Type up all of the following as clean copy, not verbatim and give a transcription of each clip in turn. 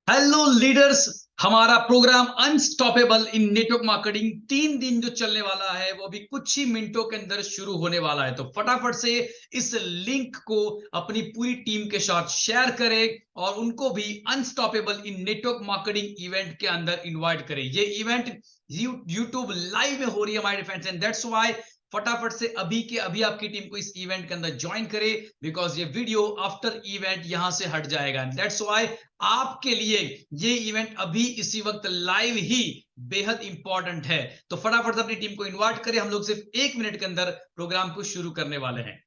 Hello leaders. हमारा programme unstoppable इन network marketing 3 दिन जो चलने वाला है वो भी कुछ ही मिनटों के अंदर शुरू होने वाला है। तो फटाफट से इस लिंक को अपनी पूरी टीम के साथ शेयर करें और उनको भी अनस्टॉपेबल इन नेटवर्क मार्केटिंग इवेंट के अंदर इनवाइट करें। ये इवेंट यूट्यूब लाइव में हो रही है my friends, and that's why फटाफट से अभी के अभी आपकी टीम को इस इवेंट के अंदर ज्वाइन करे, बिकॉज ये वीडियो आफ्टर इवेंट यहां से हट जाएगा। दैट्स व्हाई आपके लिए ये इवेंट अभी इसी वक्त लाइव ही बेहद इंपॉर्टेंट है। तो फटाफट से अपनी टीम को इनवाइट करें, हम लोग सिर्फ 1 मिनट के अंदर प्रोग्राम को शुरू करने वाले हैं।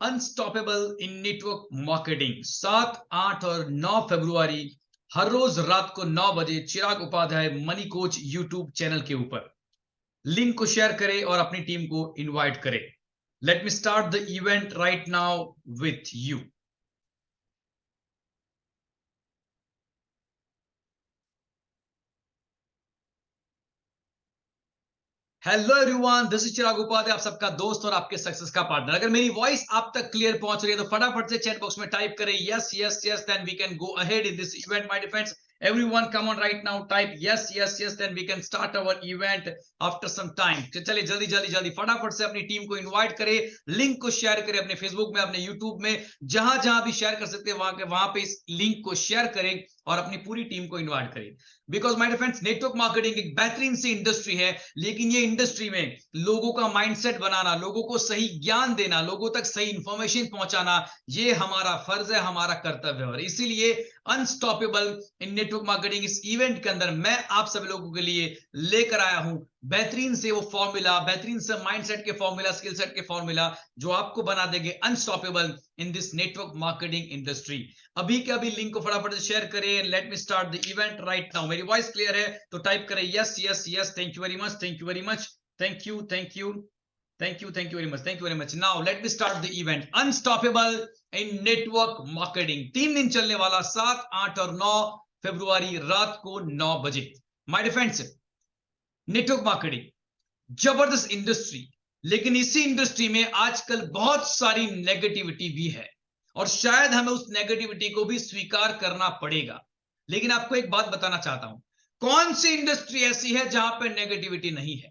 अनस्टॉपेबल इन नेटवर्क मार्केटिंग 7, 8 और 9 फरवरी हर रोज रात को 9 बजे Chirag Upadhyay money coach YouTube channel के ऊपर। लिंक को शेयर करें और अपनी टीम को इनवाइट करें। Let me start the event right now with you. Hello everyone, this is Chirag Upadhyay, आप सबका दोस्त और आपके सक्सेस का पार्टनर। अगर मेरी वॉइस आप तक क्लियर पहुंच रही है तो फटाफट से चैट बॉक्स में टाइप करें yes yes yes, then we can go ahead in this event my defence. Everyone come on right now, type yes yes yes, then we can start our event after some time. चलिए जल्दी जल्दी जल्दी फटाफट से अपनी team को invite करें, link को शेयर करें अपने फेसबुक में, अपने यूट्यूब में, जहां जहां भी शेयर कर सकते हैं वहां पे इस लिंक को शेयर करें और अपनी पूरी टीम को इन्वाइट करें। Because my friends, network marketing एक बेहतरीन सी इंडस्ट्री है, लेकिन ये इंडस्ट्री में लोगों का माइंडसेट बनाना, लोगों को सही ज्ञान देना, लोगों तक सही इंफॉर्मेशन पहुंचाना, ये हमारा फर्ज है, हमारा कर्तव्य है। और इसीलिए अनस्टॉपेबल इन नेटवर्क मार्केटिंग इस इवेंट के अंदर मैं आप सभी लोगों के लिए लेकर आया हूं बेहतरीन से वो फॉर्मूला, बेहतरीन से माइंडसेट के फॉर्मूला, स्किल सेट के फॉर्मूला जो आपको बना देंगे unstoppable in this network marketing industry. अभी के अभी लिंक को फटाफट से शेयर करें। Let me start the event right now. मेरी वॉइस क्लियर है तो टाइप करें yes yes yes. Thank you very much, thank you very much, thank you thank you thank you thank you very much, thank you very much. Now let me start the event unstoppable in network marketing. 3 दिन चलने वाला, 7, 8 और 9 फरवरी रात को 9 बजे। My defence, network marketing जबरदस्त industry, लेकिन इसी इंडस्ट्री में आजकल बहुत सारी नेगेटिविटी भी है और शायद हमें उस नेगेटिविटी को भी स्वीकार करना पड़ेगा। लेकिन आपको एक बात बताना चाहता हूं, कौन सी इंडस्ट्री ऐसी है जहां पे नेगेटिविटी नहीं है?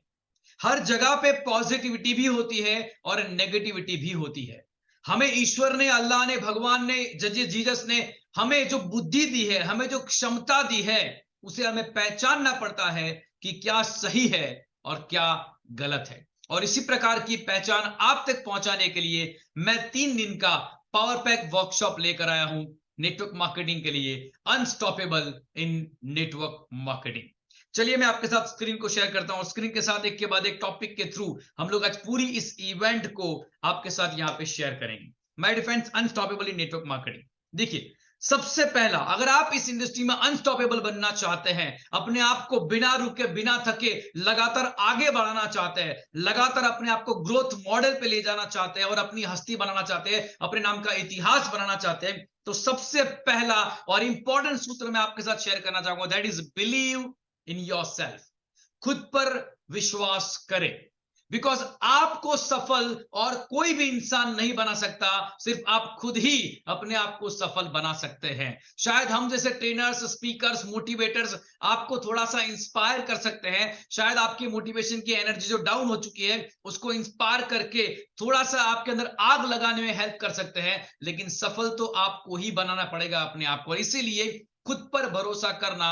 हर जगह पे पॉजिटिविटी भी होती है और नेगेटिविटी भी होती है। हमें ईश्वर ने, अल्लाह ने, भगवान ने, जीसस ने हमें जो बुद्धि दी है, हमें जो क्षमता दी है, उसे हमें पहचानना पड़ता है कि क्या सही है और क्या गलत है। और इसी प्रकार की पहचान आप तक पहुंचाने के लिए मैं 3 दिन का पावर पैक वर्कशॉप लेकर आया हूं नेटवर्क मार्केटिंग के लिए, अनस्टॉपेबल इन नेटवर्क मार्केटिंग। चलिए मैं आपके साथ स्क्रीन को शेयर करता हूं। स्क्रीन के साथ एक के बाद एक टॉपिक के थ्रू हम लोग आज पूरी इस इवेंट को आपके साथ यहां पे शेयर करेंगे। My defence unstoppable in network marketing. देखिए, सबसे पहला, अगर आप इस इंडस्ट्री में अनस्टॉपेबल बनना चाहते हैं, अपने आप को बिना रुके बिना थके लगातार आगे बढ़ाना चाहते हैं, लगातार अपने आप को ग्रोथ मॉडल पे ले जाना चाहते हैं और अपनी हस्ती बनाना चाहते हैं, अपने नाम का इतिहास बनाना चाहते हैं, तो सबसे पहला और इंपॉर्टेंट सूत्र मैं आपके साथ शेयर करना चाहूंगा, that is believe in your self. खुद पर विश्वास करें। बिकॉज आपको सफल और कोई भी इंसान नहीं बना सकता, सिर्फ आप खुद ही अपने आप को सफल बना सकते हैं। शायद हम जैसे ट्रेनर्स, स्पीकर्स, मोटिवेटर्स आपको थोड़ा सा इंस्पायर कर सकते हैं, शायद आपकी मोटिवेशन की एनर्जी जो डाउन हो चुकी है उसको इंस्पायर करके थोड़ा सा आपके अंदर आग लगाने में हेल्प कर सकते हैं, लेकिन सफल तो आपको ही बनाना पड़ेगा अपने आप को। इसीलिए खुद पर भरोसा करना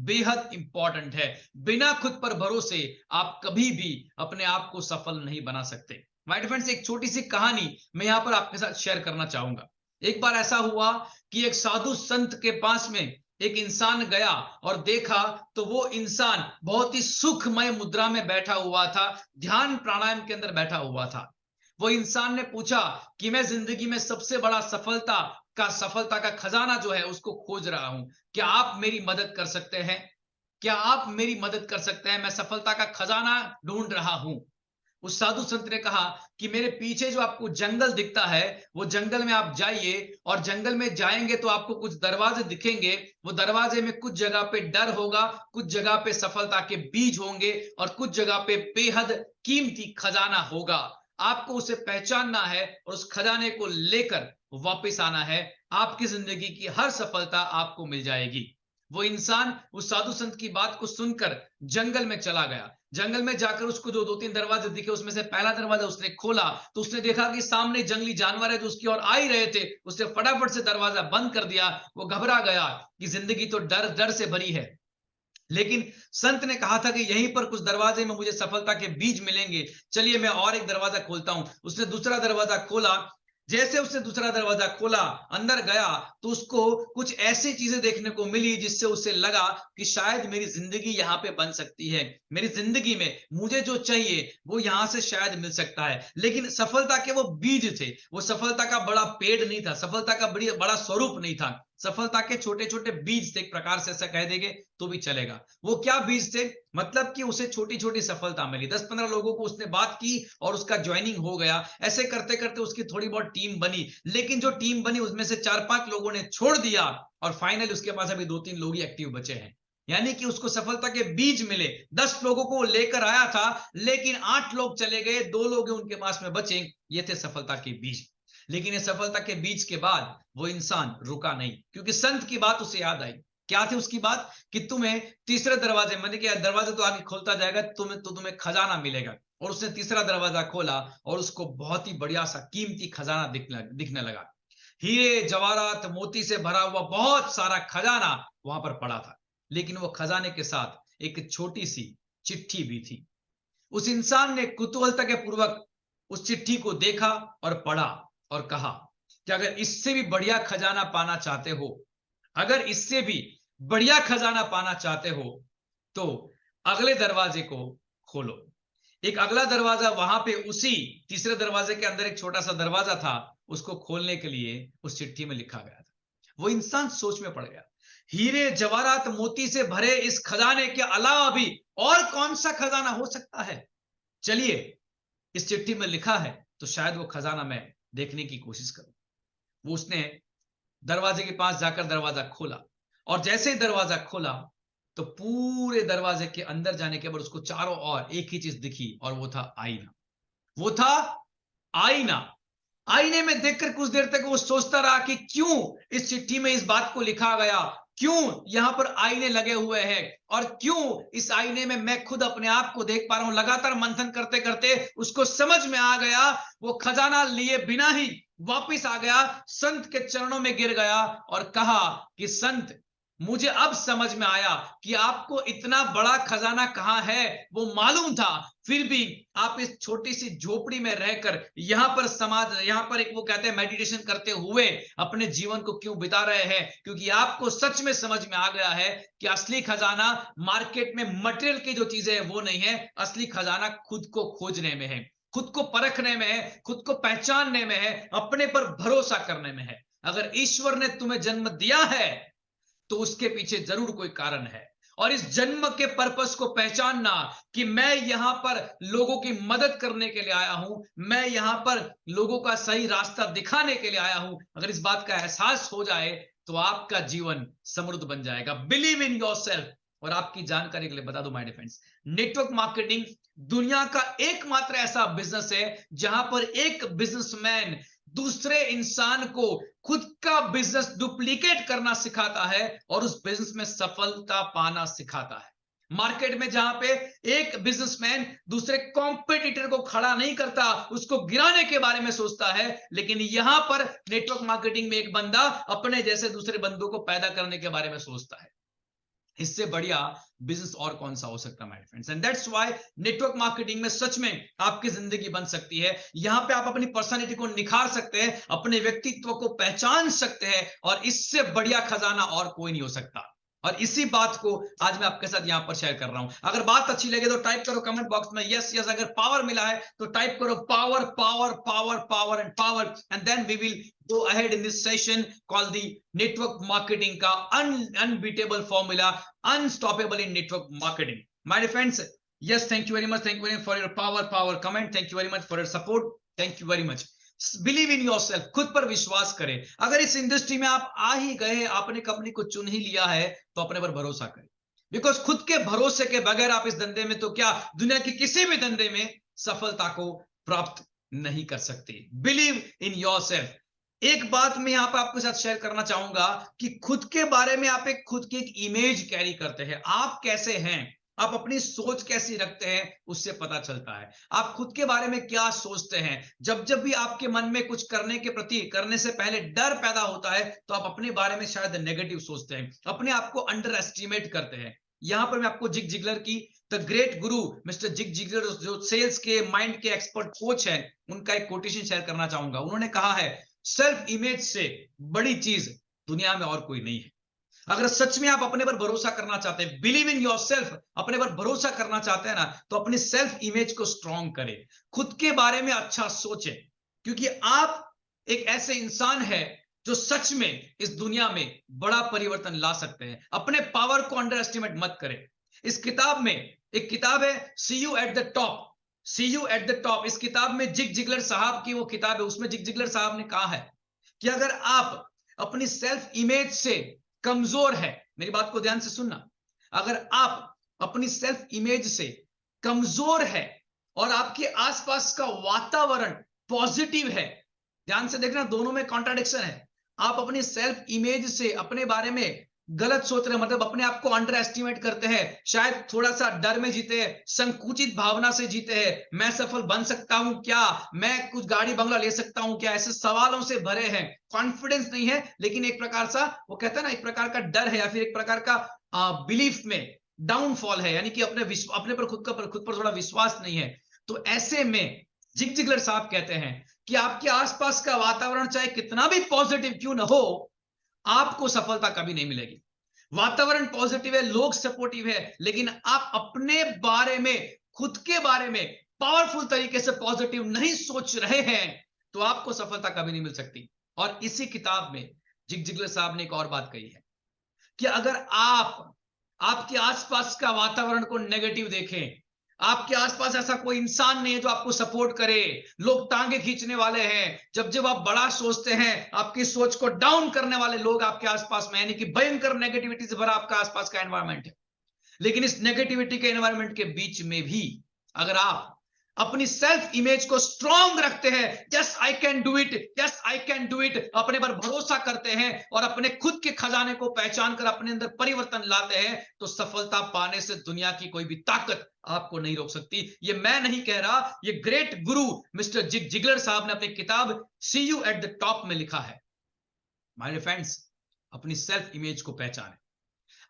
बेहद इंपॉर्टेंट है। बिना खुद पर भरोसे आप कभी भी अपने आप को सफल नहीं बना सकते। माय फ्रेंड्स, एक छोटी सी कहानी मैं यहां पर आपके साथ शेयर करना चाहूंगा। एक बार ऐसा हुआ कि एक साधु संत के पास में एक इंसान गया और देखा तो वो इंसान बहुत ही सुखमय मुद्रा में बैठा हुआ था, ध्यान प्राणायाम के अंदर बैठा हुआ था। वो इंसान ने पूछा कि मैं जिंदगी में सबसे बड़ा सफलता का खजाना जो है उसको खोज रहा हूं, क्या आप मेरी मदद कर सकते हैं? क्या आप मेरी मदद कर सकते हैं? मैं सफलता का खजाना ढूंढ रहा हूं। उस साधु संत ने कहा कि मेरे पीछे जो आपको जंगल दिखता है, वो जंगल में आप जाइए, और जंगल में जाएंगे तो आपको कुछ दरवाजे दिखेंगे। वो दरवाजे में कुछ जगह पे डर होगा, कुछ जगह पे सफलता के बीज होंगे, और कुछ जगह पे बेहद कीमती खजाना होगा। आपको उसे पहचानना है और उस खजाने को लेकर वापस आना है। आपकी जिंदगी की हर सफलता आपको मिल जाएगी। वो इंसान उस साधु संत की बात को सुनकर जंगल में चला गया। जंगल में जाकर उसको जो 2-3 दरवाजे दिखे, उसमें से पहला दरवाजा उसने खोला तो उसने देखा कि सामने जंगली जानवर है जो उसकी ओर आ ही रहे थे। उसने फटाफट से दरवाजा बंद कर दिया। वो घबरा गया कि जिंदगी तो डर डर से भरी है, लेकिन संत ने कहा था कि यहीं पर कुछ दरवाजे में मुझे सफलता के बीज मिलेंगे, चलिए मैं और एक दरवाजा खोलता हूं। उसने दूसरा दरवाजा खोला। जैसे उसने दूसरा दरवाजा खोला, अंदर गया, तो उसको कुछ ऐसी चीजें देखने को मिली जिससे उसे लगा कि शायद मेरी जिंदगी यहां पे बन सकती है। मेरी जिंदगी में मुझे जो चाहिए वो यहां से शायद मिल सकता है। लेकिन सफलता के वो बीज थे, वो सफलता का बड़ा पेड़ नहीं था, सफलता का बड़ा स्वरूप नहीं था। सफलता के छोटे छोटे बीज थे, एक प्रकार से ऐसा कह देंगे तो भी चलेगा। वो क्या बीज थे? मतलब कि उसे छोटी छोटी सफलता मिली, 10-15 लोगों को उसने बात की और उसका ज्वाइनिंग हो गया। ऐसे करते करते उसकी थोड़ी बहुत टीम बनी, लेकिन जो टीम बनी उसमें से 4-5 लोगों ने छोड़ दिया, और फाइनली उसके पास अभी 2-3 लोग ही एक्टिव बचे हैं। यानी कि उसको सफलता के बीज मिले, 10 लोगों को लेकर आया था, लेकिन 8 लोग चले गए, 2 लोग उनके पास में बचे। ये थे सफलता के बीज। लेकिन ये सफलता के बीज के बाद वो इंसान रुका नहीं, क्योंकि संत की बात उसे याद आई। क्या थी उसकी बात? कि तुम्हें तीसरे दरवाजे, मैंने क्या दरवाजा तो आगे खोलता जाएगा, तुम्हें खजाना मिलेगा। और उसने तीसरा दरवाजा खोला और उसको बहुत ही बढ़िया सा कीमती खजाना दिखने लगा। हीरे जवाहरात मोती से भरा हुआ बहुत सारा खजाना वहां पर पड़ा था। लेकिन वो खजाने के साथ एक छोटी सी चिट्ठी भी थी। उस इंसान ने कुतूहलता के पूर्वक उस चिट्ठी को देखा और पढ़ा, और कहा कि अगर इससे भी बढ़िया खजाना पाना चाहते हो, अगर इससे भी बढ़िया खजाना पाना चाहते हो, तो अगले दरवाजे को खोलो। एक अगला दरवाजा वहां पे उसी तीसरे दरवाजे के अंदर एक छोटा सा दरवाजा था, उसको खोलने के लिए उस चिट्ठी में लिखा गया था। वो इंसान सोच में पड़ गया, हीरे जवाहरात मोती से भरे इस खजाने के अलावा भी और कौन सा खजाना हो सकता है? चलिए, इस चिट्ठी में लिखा है तो शायद वो खजाना मैं देखने की कोशिश करूं। वो उसने दरवाजे के पास जाकर दरवाजा खोला, और जैसे ही दरवाजा खोला तो पूरे दरवाजे के अंदर जाने के बाद उसको चारों ओर एक ही चीज दिखी, और वो था आईना। वो था आईना। आईने में देखकर कुछ देर तक वो सोचता रहा कि क्यों इस चिट्ठी में इस बात को लिखा गया, क्यों यहां पर आईने लगे हुए हैं, और क्यों इस आईने में मैं खुद अपने आप को देख पा रहा हूं। लगातार मंथन करते करते उसको समझ में आ गया। वो खजाना लिए बिना ही वापिस आ गया, संत के चरणों में गिर गया और कहा कि संत, मुझे अब समझ में आया कि आपको इतना बड़ा खजाना कहां है वो मालूम था, फिर भी आप इस छोटी सी झोपड़ी में रहकर यहां पर एक वो कहते हैं मेडिटेशन करते हुए अपने जीवन को क्यों बिता रहे हैं? क्योंकि आपको सच में समझ में आ गया है कि असली खजाना मार्केट में मटेरियल की जो चीजें हैं वो नहीं है। असली खजाना खुद को खोजने में है, खुद को परखने में है, खुद को पहचानने में है, अपने पर भरोसा करने में है। अगर ईश्वर ने तुम्हें जन्म दिया है तो उसके पीछे जरूर कोई कारण है, और इस जन्म के पर्पस को पहचानना कि मैं यहां पर लोगों की मदद करने के लिए आया हूं, मैं यहां पर लोगों का सही रास्ता दिखाने के लिए आया हूं, अगर इस बात का एहसास हो जाए तो आपका जीवन समृद्ध बन जाएगा। Believe in yourself. और आपकी जानकारी के लिए बता दूं my dear friends, network marketing दुनिया का एकमात्र ऐसा बिजनेस है जहां पर एक बिजनेसमैन दूसरे इंसान को खुद का बिजनेस डुप्लीकेट करना सिखाता है और उस बिजनेस में सफलता पाना सिखाता है। मार्केट में जहां पे एक बिजनेसमैन दूसरे कॉम्पिटिटर को खड़ा नहीं करता, उसको गिराने के बारे में सोचता है, लेकिन यहां पर नेटवर्क मार्केटिंग में एक बंदा अपने जैसे दूसरे बंदों को पैदा करने के बारे में सोचता है। इससे बढ़िया बिजनेस और कौन सा हो सकता है my friends? And that's why network marketing में सच में आपकी जिंदगी बन सकती है। यहां पे आप अपनी पर्सनालिटी को निखार सकते हैं, अपने व्यक्तित्व को पहचान सकते हैं, और इससे बढ़िया खजाना और कोई नहीं हो सकता। और इसी बात को आज मैं आपके साथ यहां पर शेयर कर रहा हूं। अगर बात अच्छी लगे तो टाइप करो कमेंट बॉक्स में यस यस। अगर पावर मिला है तो टाइप करो power power power power and power, and then we will go ahead in this session called the network marketing का unbeatable formula, unstoppable in network marketing. My dear friends, Yes, thank you very much. Thank you very much for your power comment. Thank you very much for your support. Thank you very much. Believe in your self, खुद पर विश्वास करें। अगर इस industry में आप आ ही गए, आपने कंपनी को चुन ही लिया है, तो अपने पर भरोसा करें। बिकॉज खुद के भरोसे के बगैर आप इस धंधे में तो क्या, दुनिया के किसी भी धंधे में सफलता को प्राप्त नहीं कर सकते। Believe in your self. एक बात मैं यहां पर आपके साथ शेयर करना चाहूंगा कि खुद के बारे में आप खुद की एक इमेज कैरी करते हैं। आप कैसे हैं, आप अपनी सोच कैसी रखते हैं, उससे पता चलता है आप खुद के बारे में क्या सोचते हैं। जब जब भी आपके मन में कुछ करने के प्रति, करने से पहले डर पैदा होता है, तो आप अपने बारे में शायद नेगेटिव सोचते हैं, अपने आप को अंडर एस्टिमेट करते हैं। यहां पर मैं आपको जिग जिगलर की, the great Guru mister zig Ziggler, जो सेल्स के माइंड के एक्सपर्ट कोच हैं, उनका एक कोटेशन शेयर करना चाहूंगा। उन्होंने कहा है, सेल्फ इमेज से बड़ी चीज दुनिया में और कोई नहीं है। अगर सच में आप अपने पर भरोसा करना चाहते हैं, बिलीव इन योर सेल्फ, अपने पर भरोसा करना चाहते हैं ना, तो अपनी सेल्फ इमेज को स्ट्रॉन्ग करें, खुद के बारे में अच्छा सोचें, क्योंकि आप एक ऐसे इंसान है जो सच में इस दुनिया में बड़ा परिवर्तन ला सकते हैं। अपने पावर को अंडर एस्टिमेट मत करें। इस किताब में एक किताब है, see you at the top, see you at the top. इस किताब में जिग जिगलर साहब की वो किताब है, उसमें जिग जिगलर साहब ने कहा है कि अगर आप अपनी सेल्फ इमेज से कमजोर है, मेरी बात को ध्यान से सुनना, अगर आप अपनी सेल्फ इमेज से कमजोर है और आपके आसपास का वातावरण पॉजिटिव है, ध्यान से देखना, दोनों में कॉन्ट्राडिक्शन है। आप अपनी सेल्फ इमेज से अपने बारे में गलत सोच रहे हैं, मतलब अपने आप को अंडर एस्टिमेट करते हैं, शायद थोड़ा सा डर में जीते हैं, संकुचित भावना से जीते हैं, मैं सफल बन सकता हूं क्या, मैं कुछ गाड़ी बंगला ले सकता हूं क्या, ऐसे सवालों से भरे हैं, कॉन्फिडेंस नहीं है, लेकिन एक प्रकार सा वो कहते हैं ना, एक प्रकार का डर है, या फिर एक प्रकार का बिलीफ में डाउनफॉल है, यानी कि अपने पर खुद पर थोड़ा विश्वास नहीं है। तो ऐसे में जिग जिगलर साहब कहते हैं कि आपके आसपास का वातावरण चाहे कितना भी पॉजिटिव क्यों ना हो, आपको सफलता कभी नहीं मिलेगी। वातावरण पॉजिटिव है, लोग सपोर्टिव है, लेकिन आप अपने बारे में, खुद के बारे में पावरफुल तरीके से पॉजिटिव नहीं सोच रहे हैं, तो आपको सफलता कभी नहीं मिल सकती। और इसी किताब में जिग जिगलर साहब ने एक और बात कही है कि अगर आप आपके आसपास का वातावरण को नेगेटिव देखें, आपके आसपास ऐसा कोई इंसान नहीं है जो आपको सपोर्ट करे, लोग टांगे खींचने वाले हैं, जब जब आप बड़ा सोचते हैं, आपकी सोच को डाउन करने वाले लोग आपके आसपास में, यानी कि भयंकर नेगेटिविटी से भरा आपका आसपास का एनवायरमेंट है। लेकिन इस नेगेटिविटी के एनवायरमेंट के बीच में भी अगर आप अपनी सेल्फ इमेज को स्ट्रॉन्ग रखते हैं, yes I can do it, yes I can do it, अपने पर भरोसा करते हैं और अपने खुद के खजाने को पहचान कर अपने अंदर परिवर्तन लाते हैं, तो सफलता पाने से दुनिया की कोई भी ताकत आपको नहीं रोक सकती। ये मैं नहीं कह रहा, ये ग्रेट गुरु मिस्टर जिग जिगलर साहब ने अपनी किताब सी यू एट द टॉप में लिखा है। माय फ्रेंड्स, अपनी सेल्फ इमेज को पहचानें।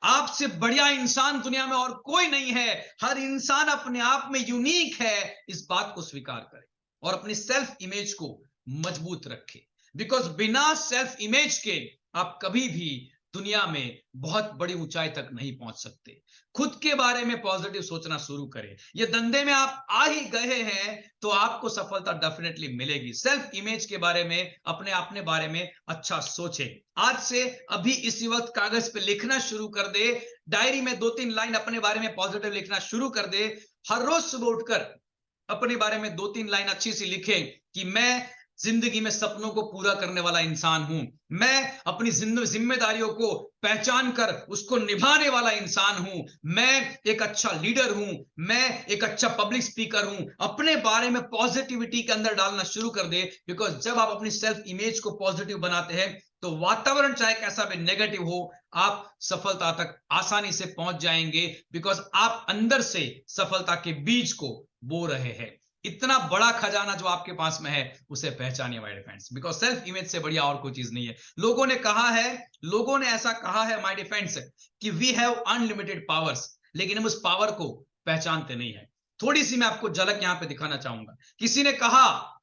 आपसे बढ़िया इंसान दुनिया में और कोई नहीं है, हर इंसान अपने आप में यूनिक है, इस बात को स्वीकार करें और अपनी सेल्फ इमेज को मजबूत रखें। बिकॉज बिना सेल्फ इमेज के आप कभी भी दुनिया में बहुत बड़ी ऊंचाई तक नहीं पहुंच सकते। खुद के बारे में पॉजिटिव सोचना शुरू करें। ये धंधे में आप आ ही गए हैं तो आपको सफलता डेफिनेटली मिलेगी। सेल्फ इमेज के बारे में, अपने बारे में अच्छा सोचें। आज से अभी इसी वक्त कागज पे लिखना शुरू कर दे, डायरी में 2-3 लाइन अपने बारे में पॉजिटिव लिखना शुरू कर दे। हर रोज सुबह उठकर अपने बारे में 2-3 लाइन अच्छी सी लिखें कि मैं जिंदगी में सपनों को पूरा करने वाला इंसान हूं, मैं अपनी जिम्मेदारियों को पहचान कर उसको निभाने वाला इंसान हूं, मैं एक अच्छा लीडर हूं, मैं एक अच्छा पब्लिक स्पीकर हूं। अपने बारे में पॉजिटिविटी के अंदर डालना शुरू कर दे। बिकॉज जब आप अपनी सेल्फ इमेज को पॉजिटिव बनाते हैं तो वातावरण चाहे कैसा भी नेगेटिव हो, आप सफलता तक आसानी से पहुंच जाएंगे। बिकॉज आप अंदर से सफलता के बीज को बो रहे हैं। इतना बड़ा खजाना जो आपके पास में है, उसे पहचानिए my dear friends. Because self image से बढ़िया और कोई चीज नहीं है। लोगों ने ऐसा कहा है माय डियर फ्रेंड्स कि वी हैव अनलिमिटेड पावर्स, लेकिन हम उस पावर को पहचानते नहीं है। थोड़ी सी मैं आपको झलक यहां पे दिखाना चाहूंगा।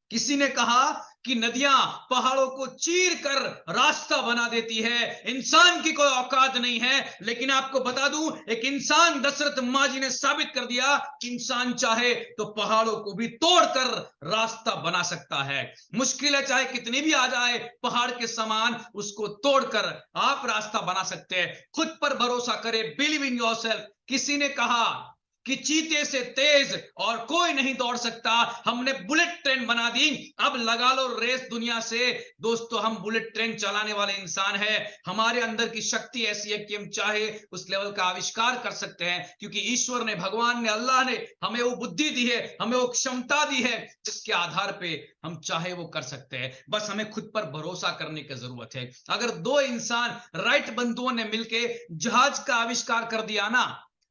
किसी ने कहा कि नदियां पहाड़ों को चीर कर रास्ता बना देती है, इंसान की कोई औकात नहीं है। लेकिन आपको बता दूं, एक इंसान दशरथ मांझी ने साबित कर दिया कि इंसान चाहे तो पहाड़ों को भी तोड़कर रास्ता बना सकता है। मुश्किलें चाहे कितनी भी आ जाए, पहाड़ के समान उसको तोड़कर आप रास्ता बना सकते हैं। खुद पर भरोसा करें, बिलीव इन योरसेल्फ। किसी ने कहा कि चीते से तेज और कोई नहीं दौड़ सकता, हमने बुलेट ट्रेन बना दी, अब लगा लो रेस दुनिया से। दोस्तों, हम बुलेट ट्रेन चलाने वाले इंसान हैं। हमारे अंदर की शक्ति ऐसी है कि हम चाहे उस लेवल का आविष्कार कर सकते हैं, क्योंकि ईश्वर ने, भगवान ने, अल्लाह ने हमें वो बुद्धि दी है, हमें वो क्षमता दी है, जिसके आधार पे हम चाहे वो कर सकते हैं। बस हमें खुद पर भरोसा करने की जरूरत है। अगर दो इंसान, राइट बंधुओं ने मिलकर जहाज का आविष्कार कर दिया ना,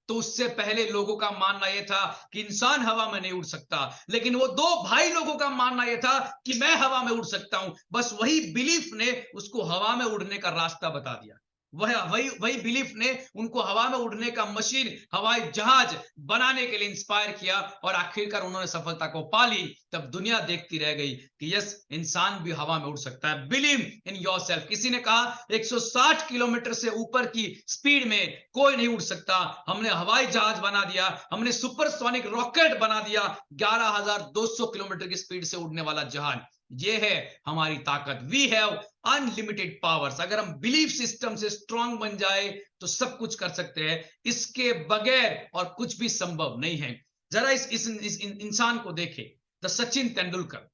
तो उससे पहले लोगों का मानना यह था कि इंसान हवा में नहीं उड़ सकता, लेकिन वो दो भाई लोगों का मानना यह था कि मैं हवा में उड़ सकता हूं। बस वही बिलीफ ने उसको हवा में उड़ने का रास्ता बता दिया। वही वही बिलीफ ने उनको हवा में उड़ने का मशीन, हवाई जहाज बनाने के लिए इंस्पायर किया, और आखिरकार उन्होंने सफलता को पा ली। तब दुनिया देखती रह गई कि यस, इंसान भी हवा में उड़ सकता है। Believe in yourself. किसी ने कहा 160 किलोमीटर से ऊपर की स्पीड में कोई नहीं उड़ सकता, हमने हवाई जहाज बना दिया, हमने सुपरसोनिक रॉकेट बना दिया, 11,200 किलोमीटर की स्पीड से उड़ने वाला जहाज। ये है हमारी ताकत। We have unlimited powers. अगर हम बिलीफ सिस्टम से स्ट्रांग बन जाए तो सब कुछ कर सकते हैं। इसके बगैर और कुछ भी संभव नहीं है। जरा इस इंसान को देखें, द सचिन तेंदुलकर,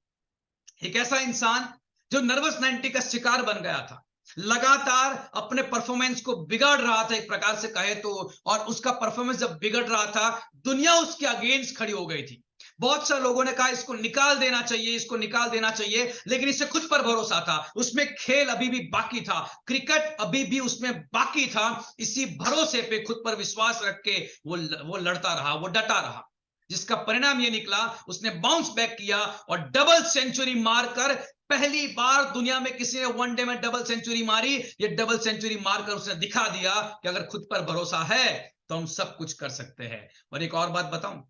एक ऐसा इंसान जो नर्वस 90 का शिकार बन गया था, लगातार अपने परफॉर्मेंस को बिगाड़ रहा था एक प्रकार से कहे तो, और उसका परफॉर्मेंस जब बिगड़ रहा था, दुनिया उसके अगेंस्ट खड़ी हो गई थी। बहुत सारे लोगों ने कहा इसको निकाल देना चाहिए, इसको निकाल देना चाहिए, लेकिन इससे खुद पर भरोसा था, उसमें खेल अभी भी बाकी था, क्रिकेट अभी भी उसमें बाकी था। इसी भरोसे पे, खुद पर विश्वास रख के वो लड़ता रहा, वो डटा रहा, जिसका परिणाम ये निकला, उसने बाउंस बैक किया और डबल सेंचुरी मारकर, पहली बार दुनिया में किसी ने वनडे में डबल सेंचुरी मारी। ये डबल सेंचुरी मारकर उसने दिखा दिया कि अगर खुद पर भरोसा है तो हम सब कुछ कर सकते हैं। और एक और बात बताऊं,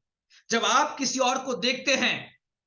जब आप किसी और को देखते हैं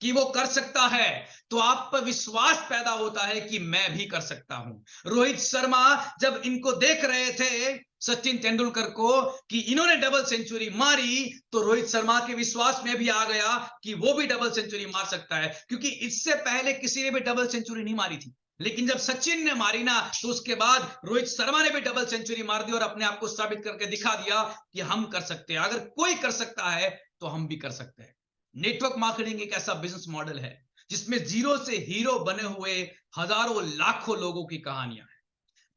कि वो कर सकता है, तो आप पर विश्वास पैदा होता है कि मैं भी कर सकता हूं। रोहित शर्मा जब इनको देख रहे थे, सचिन तेंदुलकर को, कि इन्होंने डबल सेंचुरी मारी, तो रोहित शर्मा के विश्वास में भी आ गया कि वो भी डबल सेंचुरी मार सकता है, क्योंकि इससे पहले किसी ने भी डबल सेंचुरी नहीं मारी थी। लेकिन जब सचिन ने मारी ना, तो उसके बाद रोहित शर्मा ने भी डबल सेंचुरी मार दी और अपने आप को साबित करके दिखा दिया कि हम कर सकते हैं। अगर कोई कर सकता है तो हम भी कर सकते हैं। नेटवर्क मार्केटिंग एक ऐसा बिजनेस मॉडल है जिसमें जीरो से हीरो बने हुए हजारों लाखों लोगों की कहानियां हैं।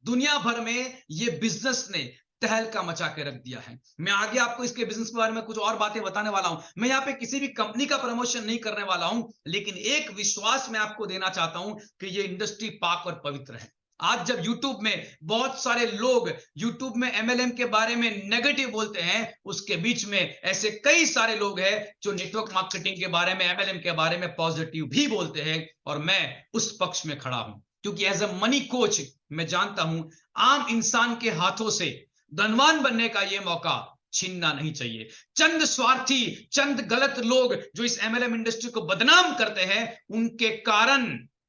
दुनिया भर में ये बिजनेस ने तहलका मचा के रख दिया है। मैं आगे आपको इसके बिजनेस के बारे में कुछ और बातें बताने वाला हूं। मैं यहाँ पे किसी भी कंपनी का प्रमोशन नहीं करने वाला हूं, लेकिन एक विश्वास मैं आपको देना चाहता हूं कि ये इंडस्ट्री पाक और पवित्र है। आज जब YouTube में बहुत सारे लोग YouTube में MLM के बारे में नेगेटिव बोलते हैं, उसके बीच में ऐसे कई सारे लोग हैं जो नेटवर्क मार्केटिंग के बारे में, MLM के बारे में पॉजिटिव भी बोलते हैं, और मैं उस पक्ष में खड़ा हूं। क्योंकि एज अ मनी कोच मैं जानता हूं, आम इंसान के हाथों से धनवान बनने का यह मौका छीनना नहीं चाहिए। चंद स्वार्थी, चंद गलत लोग जो इस MLM इंडस्ट्री को बदनाम करते हैं,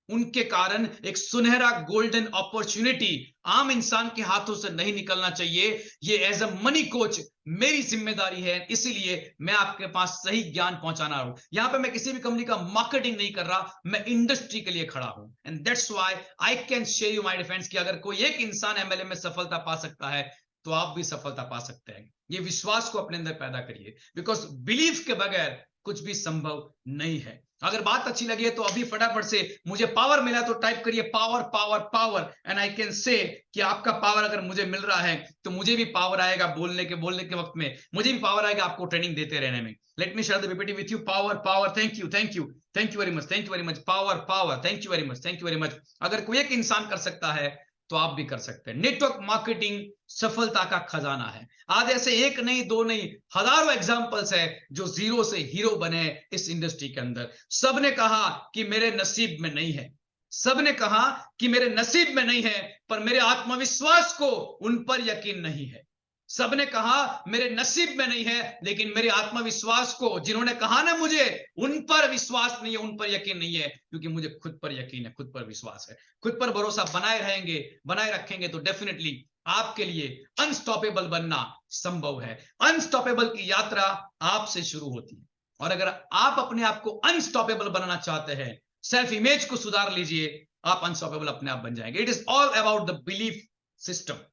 उनके कारण एक सुनहरा गोल्डन अपॉर्चुनिटी आम इंसान के हाथों से नहीं निकलना चाहिए। ये एज अ मनी कोच मेरी जिम्मेदारी है, इसीलिए मैं आपके पास सही ज्ञान पहुंचाना हूं। यहां पे मैं किसी भी कंपनी का मार्केटिंग नहीं कर रहा, मैं इंडस्ट्री के लिए खड़ा हूं। And that's why I can share you my defence कि अगर कोई एक इंसान MLM में सफलता पा सकता है, तो आप भी सफलता पा सकते हैं। ये विश्वास को अपने अंदर पैदा करिए, बिकॉज बिलीफ के बगैर कुछ भी संभव नहीं है। अगर बात अच्छी लगी है तो अभी फटाफट से मुझे पावर मिला तो टाइप करिए power power power, and I can say कि आपका पावर अगर मुझे मिल रहा है तो मुझे भी पावर आएगा बोलने के वक्त में, मुझे भी पावर आएगा आपको ट्रेनिंग देते रहने में। Let me share the PPT with you. Power power, thank you thank you thank you very much, thank you very much. Power power, thank you very much, thank you very much. अगर कोई एक इंसान कर सकता है तो आप भी कर सकते हैं। नेटवर्क मार्केटिंग सफलता का खजाना है। आज ऐसे एक नहीं, दो नहीं, हजारों एग्जांपल्स है जो जीरो से हीरो बने इस इंडस्ट्री के अंदर। सबने कहा कि मेरे नसीब में नहीं है, सबने कहा कि मेरे नसीब में नहीं है, पर मेरे आत्मविश्वास को उन पर यकीन नहीं है। सबने कहा मेरे नसीब में नहीं है, लेकिन मेरे आत्मविश्वास को, जिन्होंने कहा ना मुझे, उन पर विश्वास नहीं है, उन पर यकीन नहीं है, क्योंकि मुझे खुद पर यकीन है, खुद पर विश्वास है। खुद पर भरोसा बनाए रखेंगे तो डेफिनेटली आपके लिए अनस्टॉपेबल बनना संभव है। अनस्टॉपेबल की यात्रा आपसे शुरू होती है, और अगर आप अपने आप को अनस्टॉपेबल बनाना चाहते हैं, सेल्फ इमेज को सुधार लीजिए, आप अनस्टॉपेबल अपने आप बन जाएंगे। It is all about the belief system.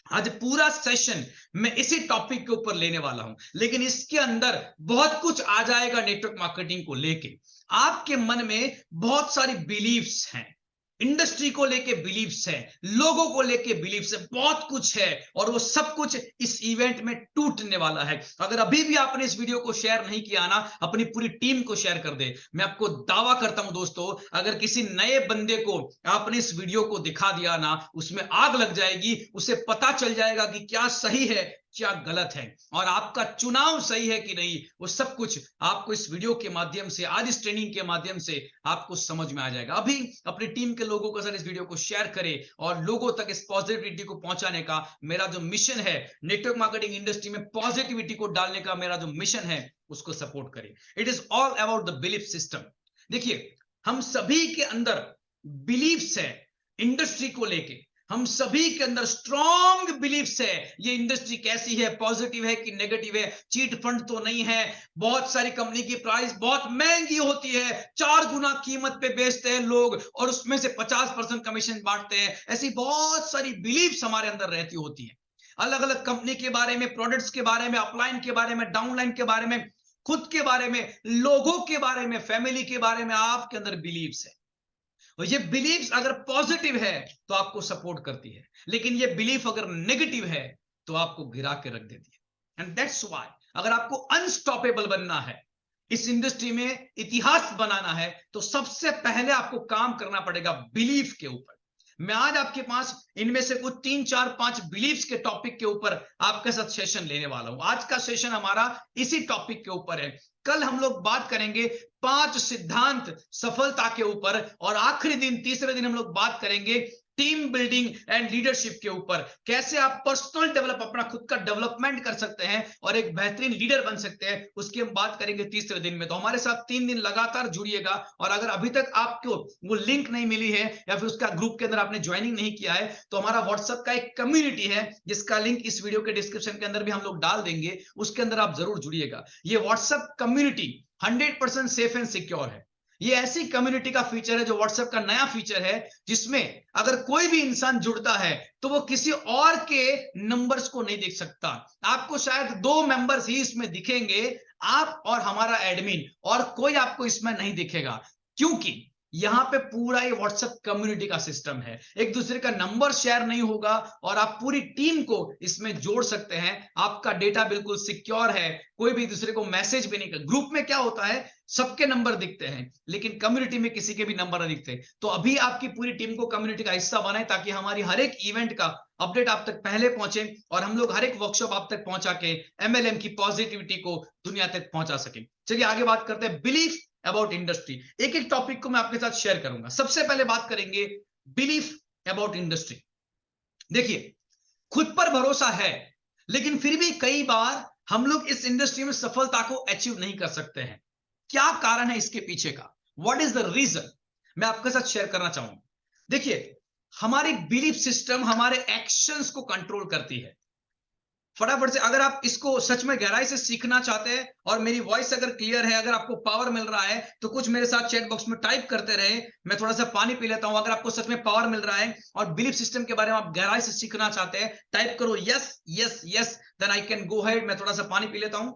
आज पूरा सेशन मैं इसी टॉपिक के ऊपर लेने वाला हूं, लेकिन इसके अंदर बहुत कुछ आ जाएगा नेटवर्क मार्केटिंग को लेके। आपके मन में बहुत सारी बिलीव्स हैं, इंडस्ट्री को लेके बिलीव्स है, लोगों को लेके बिलीव्स है, बहुत कुछ है, और वो सब कुछ इस इवेंट में टूटने वाला है। अगर अभी भी आपने इस वीडियो को शेयर नहीं किया ना, अपनी पूरी टीम को शेयर कर दे। मैं आपको दावा करता हूं दोस्तों, अगर किसी नए बंदे को आपने इस वीडियो को दिखा दिया ना, उसमें आग लग जाएगी, उसे पता चल जाएगा कि क्या सही है क्या गलत है, और आपका चुनाव सही है कि नहीं, वो सब कुछ आपको इस वीडियो के माध्यम से, आज इस ट्रेनिंग के माध्यम से आपको समझ में आ जाएगा। अभी अपनी टीम के लोगों के साथ इस वीडियो को शेयर करें, और लोगों तक इस पॉजिटिविटी को पहुंचाने का मेरा जो मिशन है, नेटवर्क मार्केटिंग इंडस्ट्री में पॉजिटिविटी को डालने का मेरा जो मिशन है, उसको सपोर्ट करें। It is all about the belief system. देखिए, हम सभी के अंदर बिलीफ्स है, इंडस्ट्री को लेके हम सभी के अंदर स्ट्रॉन्ग बिलीफ्स है। ये इंडस्ट्री कैसी है, पॉजिटिव है कि नेगेटिव है, चीट फंड तो नहीं है, बहुत सारी कंपनी की प्राइस बहुत महंगी होती है, 4 गुना कीमत पे बेचते हैं लोग, और उसमें से 50% कमीशन बांटते हैं। ऐसी बहुत सारी बिलीफ्स हमारे अंदर रहती होती है, अलग अलग कंपनी के बारे में, प्रोडक्ट्स के बारे में, अपलाइन के बारे में, डाउनलाइन के बारे में, खुद के बारे में, लोगों के बारे में, फैमिली के बारे में आपके अंदर बिलीव्स है। और ये बिलीफ अगर पॉजिटिव है तो आपको सपोर्ट करती है, लेकिन ये बिलीफ अगर नेगेटिव है तो आपको गिरा के रख देती है। एंड दैट्स व्हाई अगर आपको अनस्टॉपेबल बनना है, इस इंडस्ट्री में इतिहास बनाना है, तो सबसे पहले आपको काम करना पड़ेगा बिलीफ के ऊपर। मैं आज आपके पास इनमें से कुछ 3 4 5 बिलीफ्स के टॉपिक के ऊपर आपके साथ सेशन लेने वाला हूं। आज का सेशन हमारा इसी टॉपिक के ऊपर है। कल हम लोग बात करेंगे 5 सिद्धांत सफलता के ऊपर, और आखिरी दिन, तीसरे दिन हम लोग बात करेंगे टीम बिल्डिंग एंड लीडरशिप के ऊपर। कैसे आप पर्सनल डेवलप, अपना खुद का डेवलपमेंट कर सकते हैं और एक बेहतरीन लीडर बन सकते हैं, उसकी हम बात करेंगे तीसरे दिन में। तो हमारे साथ 3 दिन लगातार जुड़िएगा। और अगर अभी तक आपको वो लिंक नहीं मिली है, या फिर उसका ग्रुप के अंदर आपने ज्वाइनिंग नहीं किया है, तो हमारा व्हाट्सएप का एक कम्युनिटी है, जिसका लिंक इस वीडियो के डिस्क्रिप्शन के अंदर भी हम लोग डाल देंगे, उसके अंदर आप जरूर जुड़िएगा। ये WhatsApp community 100% safe and secure है। ये ऐसी कम्युनिटी का फीचर है जो व्हाट्सएप का नया फीचर है, जिसमें अगर कोई भी इंसान जुड़ता है तो वो किसी और के नंबर्स को नहीं देख सकता। आपको शायद 2 मेंबर्स ही इसमें दिखेंगे, आप और हमारा एडमिन, और कोई आपको इसमें नहीं दिखेगा, क्योंकि यहां पे पूरा ये व्हाट्सएप कम्युनिटी का सिस्टम है। एक दूसरे का नंबर शेयर नहीं होगा, और आप पूरी टीम को इसमें जोड़ सकते हैं। आपका डेटा बिल्कुल सिक्योर है, कोई भी दूसरे को मैसेज भी नहीं कर। ग्रुप में क्या होता है, सबके नंबर दिखते हैं, लेकिन कम्युनिटी में किसी के भी नंबर नहीं दिखते। तो अभी आपकी पूरी टीम को कम्युनिटी का हिस्सा बनाए, ताकि हमारी हर एक इवेंट का अपडेट आप तक पहले पहुंचे, और हम लोग हर एक वर्कशॉप आप तक पहुंचा के एमएलएम की पॉजिटिविटी को दुनिया तक पहुंचा सके। चलिए आगे बात करते हैं बिलीफ अबाउट इंडस्ट्री। एक एक टॉपिक को मैं आपके साथ शेयर करूंगा। सबसे पहले बात करेंगे बिलीफ अबाउट इंडस्ट्री। देखिए, खुद पर भरोसा है, लेकिन फिर भी कई बार हम लोग इस इंडस्ट्री में सफलता को अचीव नहीं कर सकते हैं। क्या कारण है इसके पीछे का, व्हाट इज द रीजन, मैं आपके साथ शेयर करना चाहूंगा। देखिए, हमारी बिलीफ सिस्टम हमारे एक्शंस को कंट्रोल करती है। फटाफट से, अगर आप इसको सच में गहराई से सीखना चाहते हैं, और मेरी वॉइस अगर क्लियर है, अगर आपको पावर मिल रहा है, तो कुछ मेरे साथ चैट बॉक्स में टाइप करते रहे। मैं थोड़ा सा पानी पी लेता हूं। अगर आपको सच में पावर मिल रहा है और बिलीफ सिस्टम के बारे में आप गहराई से सीखना चाहते हैं, टाइप करो yes yes yes, then I can go head. मैं थोड़ा सा पानी पी लेता हूं।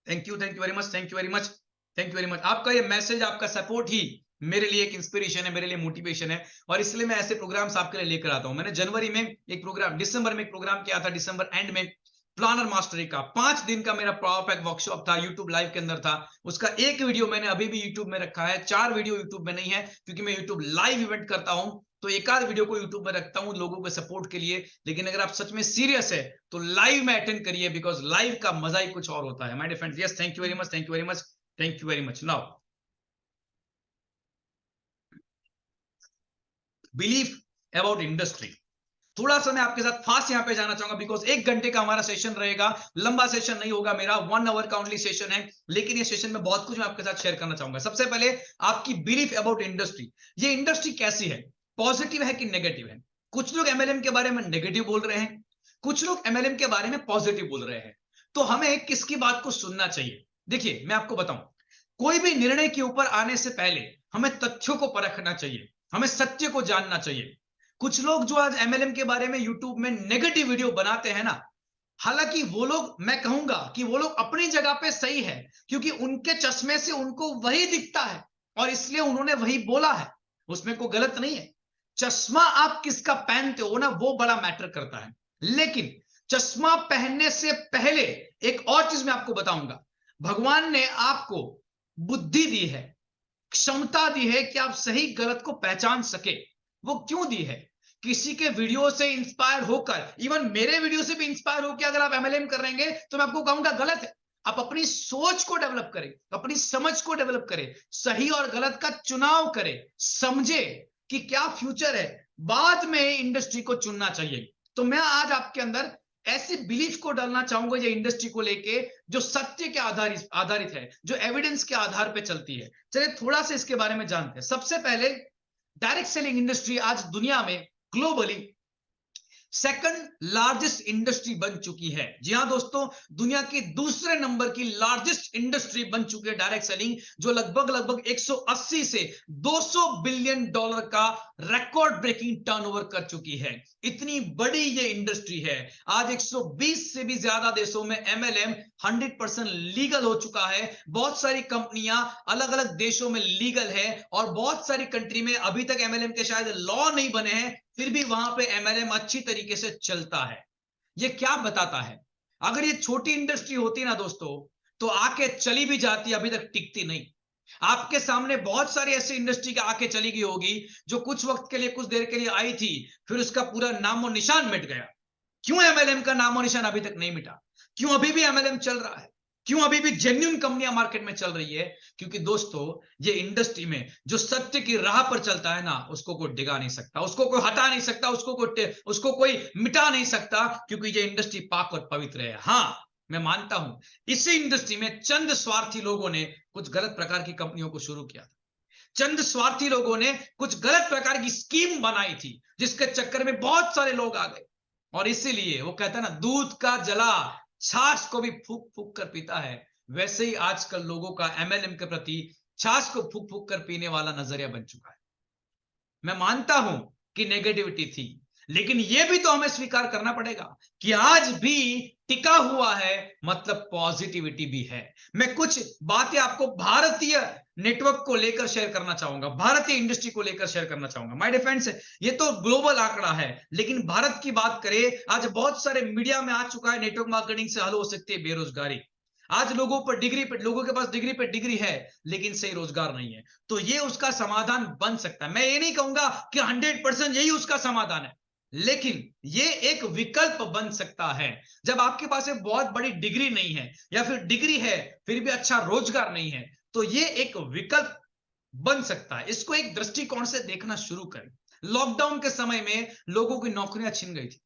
Thank you, thank you very much, thank you very much, thank you very much. आपका ये मैसेज, आपका सपोर्ट ही मेरे लिए एक इंस्पिरेशन है, मेरे लिए मोटिवेशन है, और इसलिए मैं ऐसे प्रोग्राम्स आपके लिए लेकर आता हूं। मैंने जनवरी में एक प्रोग्राम, दिसंबर में एक प्रोग्राम किया था, दिसंबर एंड में, प्लानर मास्टरी का 5 दिन का मेरा पावर पैक वर्कशॉप था, यूट्यूब लाइव के अंदर था। उसका एक वीडियो मैंने अभी भी यूट्यूब में रखा है, 4 वीडियो यूट्यूब में नहीं है, क्योंकि मैं यूट्यूब लाइव इवेंट करता हूं, तो एक आध वीडियो को यूट्यूब में रखता हूं लोगों के सपोर्ट के लिए। लेकिन अगर आप सच में सीरियस है तो लाइव में अटेंड करिए, बिकॉज लाइव का मजा ही कुछ और होता है my dear friends. Yes, thank you very much, thank you very much, thank you very much. Now belief about industry, थोड़ा सा मैं आपके साथ फास्ट यहां पे जाना चाहूंगा, बिकॉज 1 घंटे का हमारा सेशन रहेगा, लंबा सेशन नहीं होगा मेरा, 1 आवर का ओनली सेशन है। लेकिन ये सेशन में बहुत कुछ मैं आपके साथ शेयर करना चाहूंगा। सबसे पहले आपकी बिलीफ अबाउट इंडस्ट्री। ये इंडस्ट्री कैसी है, पॉजिटिव है कि नेगेटिव है। कुछ लोग एमएलएम के बारे में नेगेटिव बोल रहे हैं, कुछ लोग एमएलएम के बारे में पॉजिटिव बोल रहे हैं, तो हमें किसकी बात को सुनना चाहिए। देखिए, मैं आपको बताऊं, कोई भी निर्णय के ऊपर आने से पहले हमें तथ्यों को परखना चाहिए। हमें सत्य को जानना चाहिए। कुछ लोग जो आज एमएलएम के बारे में यूट्यूब में नेगेटिव वीडियो बनाते हैं ना, हालांकि वो लोग, मैं कहूंगा कि वो लोग अपनी जगह पे सही है, क्योंकि उनके चश्मे से उनको वही दिखता है और इसलिए उन्होंने वही बोला है। उसमें कोई गलत नहीं है। चश्मा आप किसका पहनते हो ना, वो बड़ा मैटर करता है। लेकिन चश्मा पहनने से पहले एक और चीज मैं आपको बताऊंगा। भगवान ने आपको बुद्धि दी है, क्षमता दी है कि आप सही गलत को पहचान सके। वो क्यों दी है? किसी के वीडियो से इंस्पायर होकर, इवन मेरे वीडियो से भी इंस्पायर होकर अगर आप एमएलएम करेंगे तो मैं आपको कहूंगा गलत है। आप अपनी सोच को डेवलप करें, अपनी समझ को डेवलप करें, सही और गलत का चुनाव करें, समझे कि क्या फ्यूचर है, बाद में इंडस्ट्री को चुनना चाहिए। तो मैं आज आपके अंदर ऐसी बिलीफ को डालना चाहूंगा ये इंडस्ट्री को लेके, जो सत्य के आधारित है, जो एविडेंस के आधार पे चलती है। चलिए थोड़ा सा इसके बारे में जानते हैं। सबसे पहले, डायरेक्ट सेलिंग इंडस्ट्री आज दुनिया में ग्लोबली सेकंड लार्जेस्ट इंडस्ट्री बन चुकी है। जी हां दोस्तों, दुनिया की दूसरे नंबर की लार्जेस्ट इंडस्ट्री बन चुकी है डायरेक्ट सेलिंग, जो लगभग 180 से 200 बिलियन डॉलर का रिकॉर्ड ब्रेकिंग टर्नओवर कर चुकी है। इतनी बड़ी ये इंडस्ट्री है। आज 120 से भी ज्यादा देशों में एमएलएम 100% लीगल हो चुका है। बहुत सारी कंपनियां अलग अलग देशों में लीगल है और बहुत सारी कंट्री में अभी तक एमएलएम के शायद लॉ नहीं बने हैं, फिर भी वहां पे एमएलएम अच्छी तरीके से चलता है। ये क्या बताता है? अगर ये छोटी इंडस्ट्री होती ना दोस्तों, तो आके चली भी जाती, अभी तक टिकती नहीं। आपके सामने बहुत सारी ऐसी इंडस्ट्री आके चली गई होगी जो कुछ वक्त के लिए, कुछ देर के लिए आई थी, फिर उसका पूरा नामो निशान मिट गया। क्यों एमएलएम का नामो निशान अभी तक नहीं मिटा? क्यों अभी भी एमएलएम चल रहा है? क्यों अभी भी जेन्युइन कंपनियां मार्केट में चल रही है? क्योंकि दोस्तों, ये इंडस्ट्री में जो सत्य की राह पर चलता है ना, उसको कोई डिगा नहीं सकता, उसको कोई हटा नहीं सकता, उसको कोई मिटा नहीं सकता, क्योंकि ये इंडस्ट्री पाक और पवित्र है। हाँ, मैं मानता हूं इसी इंडस्ट्री में चंद स्वार्थी लोगों ने कुछ गलत प्रकार की कंपनियों को शुरू किया था। चंद स्वार्थी लोगों ने कुछ गलत प्रकार की स्कीम बनाई थी, जिसके चक्कर में बहुत सारे लोग आ गए। और इसीलिए वो कहता है ना, दूध का जला छाछ को भी फूक फूक कर पीता है। वैसे ही आजकल लोगों का एमएलएम के प्रति छाछ को फूक फूक कर पीने वाला नजरिया बन चुका है। मैं मानता हूं कि नेगेटिविटी थी, लेकिन यह भी तो हमें स्वीकार करना पड़ेगा कि आज भी टिका हुआ है, मतलब पॉजिटिविटी भी है। मैं कुछ बातें आपको भारतीय नेटवर्क को लेकर शेयर करना चाहूंगा, भारतीय इंडस्ट्री को लेकर शेयर करना चाहूंगा। माय डियर फ्रेंड्स, ये तो ग्लोबल आंकड़ा है, लेकिन भारत की बात करें, आज बहुत सारे मीडिया में आ चुका है, नेटवर्क मार्केटिंग से हल हो सकती है बेरोजगारी। आज लोगों के पास डिग्री पे डिग्री है, लेकिन सही रोजगार नहीं है। तो ये उसका समाधान बन सकता है। मैं ये नहीं कहूंगा कि 100% यही उसका समाधान है, लेकिन ये एक विकल्प बन सकता है। जब आपके पास एक बहुत बड़ी डिग्री नहीं है, या फिर डिग्री है फिर भी अच्छा रोजगार नहीं है, तो ये एक विकल्प बन सकता है। इसको एक दृष्टिकोण से देखना शुरू करें। लॉकडाउन के समय में लोगों की नौकरियां छिन गई थी,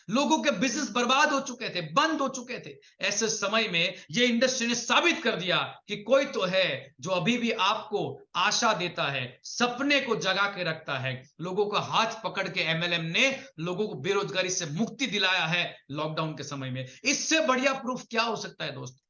लोगों के बिजनेस बर्बाद हो चुके थे, बंद हो चुके थे। ऐसे समय में ये इंडस्ट्री ने साबित कर दिया कि कोई तो है जो अभी भी आपको आशा देता है, सपने को जगा के रखता है। लोगों का हाथ पकड़ के एमएलएम ने लोगों को बेरोजगारी से मुक्ति दिलाया है लॉकडाउन के समय में। इससे बढ़िया प्रूफ क्या हो सकता है दोस्त?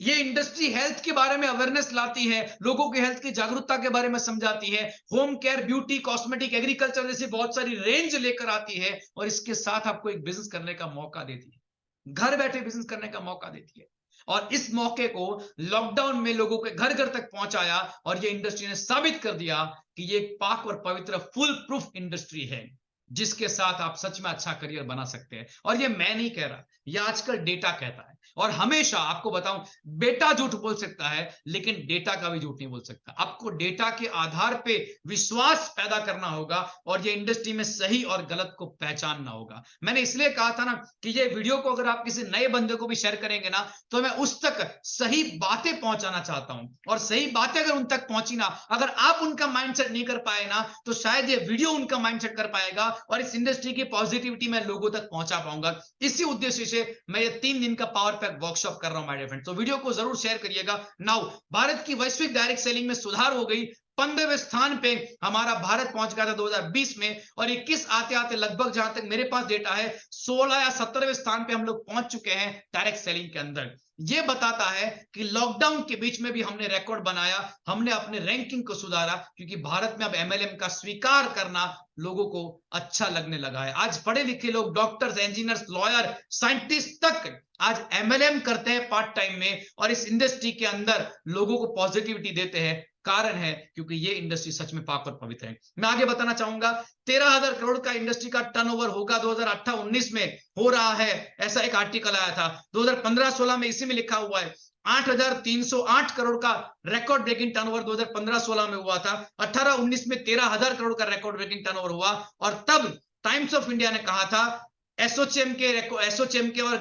ये इंडस्ट्री हेल्थ के बारे में अवेयरनेस लाती है, लोगों के हेल्थ की जागरूकता के बारे में समझाती है, home care, beauty, cosmetic, agriculture जैसी बहुत सारी रेंज लेकर आती है, और इसके साथ आपको एक बिजनेस करने का मौका देती है, घर बैठे बिजनेस करने का मौका देती है। और इस मौके को लॉकडाउन में लोगों के घर घर तक पहुंचाया, और ये इंडस्ट्री ने साबित कर दिया कि ये पाक और पवित्र फुल प्रूफ इंडस्ट्री है, जिसके साथ आप सच में अच्छा करियर बना सकते हैं। और ये मैं नहीं कह रहा, ये आजकल डेटा कहता है। और हमेशा आपको बताऊं, बेटा झूठ बोल सकता है, लेकिन डेटा का भी झूठ नहीं बोल सकता। आपको डेटा के आधार पे विश्वास पैदा करना होगा, और ये इंडस्ट्री में सही और गलत को पहचानना होगा। मैंने इसलिए कहा था ना कि ये वीडियो को अगर आप किसी नए बंदे को भी शेयर करेंगे ना, तो मैं उस तक सही बातें पहुंचाना चाहता हूं। और सही बातें अगर उन तक पहुंची ना, अगर आप उनका माइंडसेट नहीं कर पाए ना, तो शायद ये वीडियो उनका माइंडसेट कर पाएगा, और इस इंडस्ट्री की पॉजिटिविटी मैं लोगों तक पहुंचा पाऊंगा। इसी उद्देश्य से मैं ये 3 दिन का पावर पैक वर्कशॉप कर रहा हूं माय डियर फ्रेंड। तो वीडियो को जरूर शेयर करिएगा। नाउ, भारत की वैश्विक डायरेक्ट सेलिंग में सुधार हो गई, 15वें स्थान पे हमारा भारत पहुंच गया था 2020 में, और 21 आते आते लगभग जहां तक मेरे पास डेटा है 16 या 17वें स्थान पे हम लोग पहुंच चुके हैं डायरेक्ट सेलिंग के अंदर। ये बताता है कि लॉकडाउन के बीच में भी हमने रिकॉर्ड बनाया, हमने अपने रैंकिंग को सुधारा, क्योंकि भारत में अब एमएलएम का स्वीकार करना लोगों को अच्छा लगने लगा है। आज पढ़े लिखे लोग, डॉक्टर्स, इंजीनियर्स, लॉयर, साइंटिस्ट तक आज एमएलएम करते हैं पार्ट टाइम में, और इस इंडस्ट्री के अंदर लोगों को पॉजिटिविटी देते हैं। कारण है क्योंकि ये इंडस्ट्री सच में पाक और पवित्र है। मैं आगे बताना चाहूंगा, 13,000 करोड़ का इंडस्ट्री का टर्नओवर होगा 2018-19 में, हो रहा है, ऐसा एक आर्टिकल आया था। 2015-16 में इसी में लिखा हुआ है 8,308 करोड़ का रिकॉर्ड ब्रेकिंग टर्नओवर 2015-16 में हुआ था। 18-19 में 13,000 करोड़ का रिकॉर्ड ब्रेकिंग टर्नओवर हुआ, और तब टाइम्स ऑफ इंडिया ने कहा था एसोचेम के और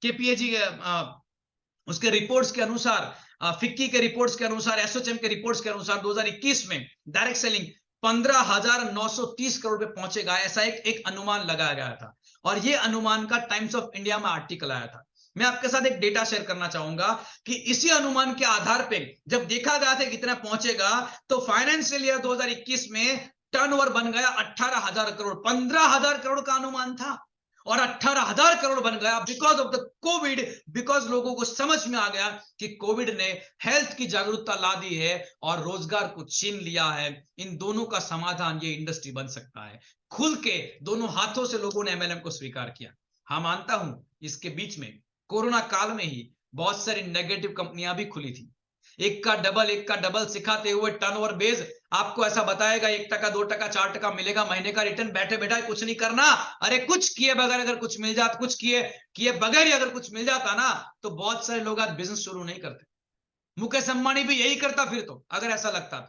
केपीएजी उसके रिपोर्ट्स के अनुसार, फिक्की के रिपोर्ट्स के अनुसार, एसोचेम के रिपोर्ट्स के अनुसार 2021 में डायरेक्ट सेलिंग 15,930 करोड़ पे पहुंचेगा, ऐसा एक अनुमान लगाया गया था। और ये अनुमान का टाइम्स ऑफ इंडिया में आर्टिकल आया था। मैं आपके साथ एक डेटा शेयर करना चाहूंगा कि इसी अनुमान के आधार पे जब देखा गया था कितना पहुंचेगा, तो फाइनेंशियल ईयर 2021 में टर्नओवर बन गया 18,000 करोड़। 15,000 करोड़ का अनुमान था और 18,000 करोड़ बन गया because of the Covid, because लोगों को समझ में आ गया कि कोविड ने हेल्थ की जागरूकता ला दी है और रोजगार को छीन लिया है। इन दोनों का समाधान ये इंडस्ट्री बन सकता है। खुल के दोनों हाथों से लोगों ने एमएलएम को स्वीकार किया। हाँ, मानता हूं इसके बीच में कोरोना काल में ही बहुत सारी नेगेटिव कंपनियां भी खुली थी। एक का डबल सिखाते हुए टर्नओवर बेस आपको ऐसा बताएगा 1%, 2%, 4% मिलेगा महीने का रिटर्न, बैठे बैठा कुछ नहीं करना। अरे कुछ किए बगैर अगर कुछ मिल जाता, कुछ किए बगैर ही अगर कुछ मिल जाता ना, तो बहुत सारे लोग आज बिजनेस शुरू नहीं करते। मुकेश अंबानी भी यही करता फिर तो, अगर ऐसा लगता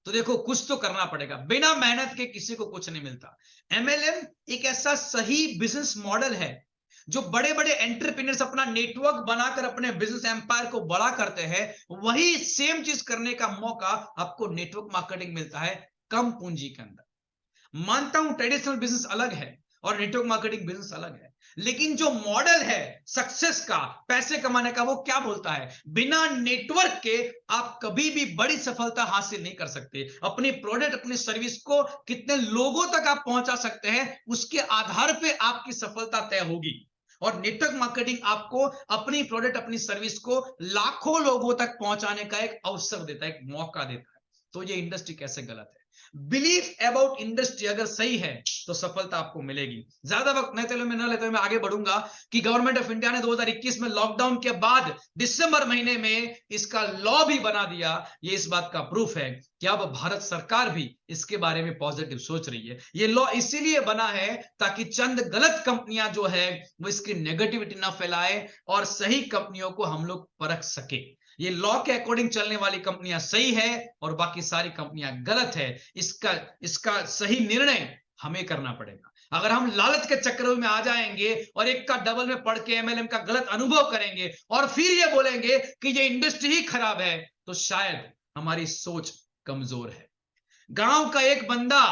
तो देखो कुछ तो करना पड़ेगा, बिना मेहनत के किसी को कुछ नहीं मिलता। एमएलएम एक ऐसा सही बिजनेस मॉडल है जो बड़े बड़े एंटरप्रेन्योर्स अपना नेटवर्क बनाकर अपने बिजनेस एम्पायर को बड़ा करते हैं। वही सेम चीज करने का मौका आपको नेटवर्क मार्केटिंग मिलता है कम पूंजी के अंदर। मानता हूं ट्रेडिशनल बिजनेस अलग है और नेटवर्क मार्केटिंग बिजनेस अलग है, लेकिन जो मॉडल है सक्सेस का, पैसे कमाने का, वो क्या बोलता है, बिना नेटवर्क के आप कभी भी बड़ी सफलता हासिल नहीं कर सकते। अपनी प्रोडक्ट, अपनी सर्विस को कितने लोगों तक आप पहुंचा सकते हैं, उसके आधार पे आपकी सफलता तय होगी। और नेटवर्क मार्केटिंग आपको अपनी प्रोडक्ट, अपनी सर्विस को लाखों लोगों तक पहुंचाने का एक अवसर देता है, एक मौका देता है। तो ये इंडस्ट्री कैसे गलत है? बिलीफ अबाउट इंडस्ट्री अगर सही है तो सफलता आपको मिलेगी। ज्यादा वक्त न लेते हुए मैं आगे बढ़ूंगा कि गवर्नमेंट ऑफ इंडिया ने 2021 में लॉकडाउन के बाद दिसंबर महीने में इसका लॉ भी बना दिया। ये इस बात का प्रूफ है कि अब भारत सरकार भी इसके बारे में पॉजिटिव सोच रही है। ये लॉ इसीलिए बना है ताकि चंद गलत कंपनियां जो है वो इसकी नेगेटिविटी ना फैलाए और सही कंपनियों को हम लोग परख सके। ये लॉ के अकॉर्डिंग चलने वाली कंपनियां सही है और बाकी सारी कंपनियां गलत है। इसका सही निर्णय हमें करना पड़ेगा। अगर हम लालच के चक्कर में आ जाएंगे और एक का डबल में पढ़ के एमएलएम का गलत अनुभव करेंगे और फिर ये बोलेंगे कि ये इंडस्ट्री ही खराब है, तो शायद हमारी सोच कमजोर है। गांव का एक बंदा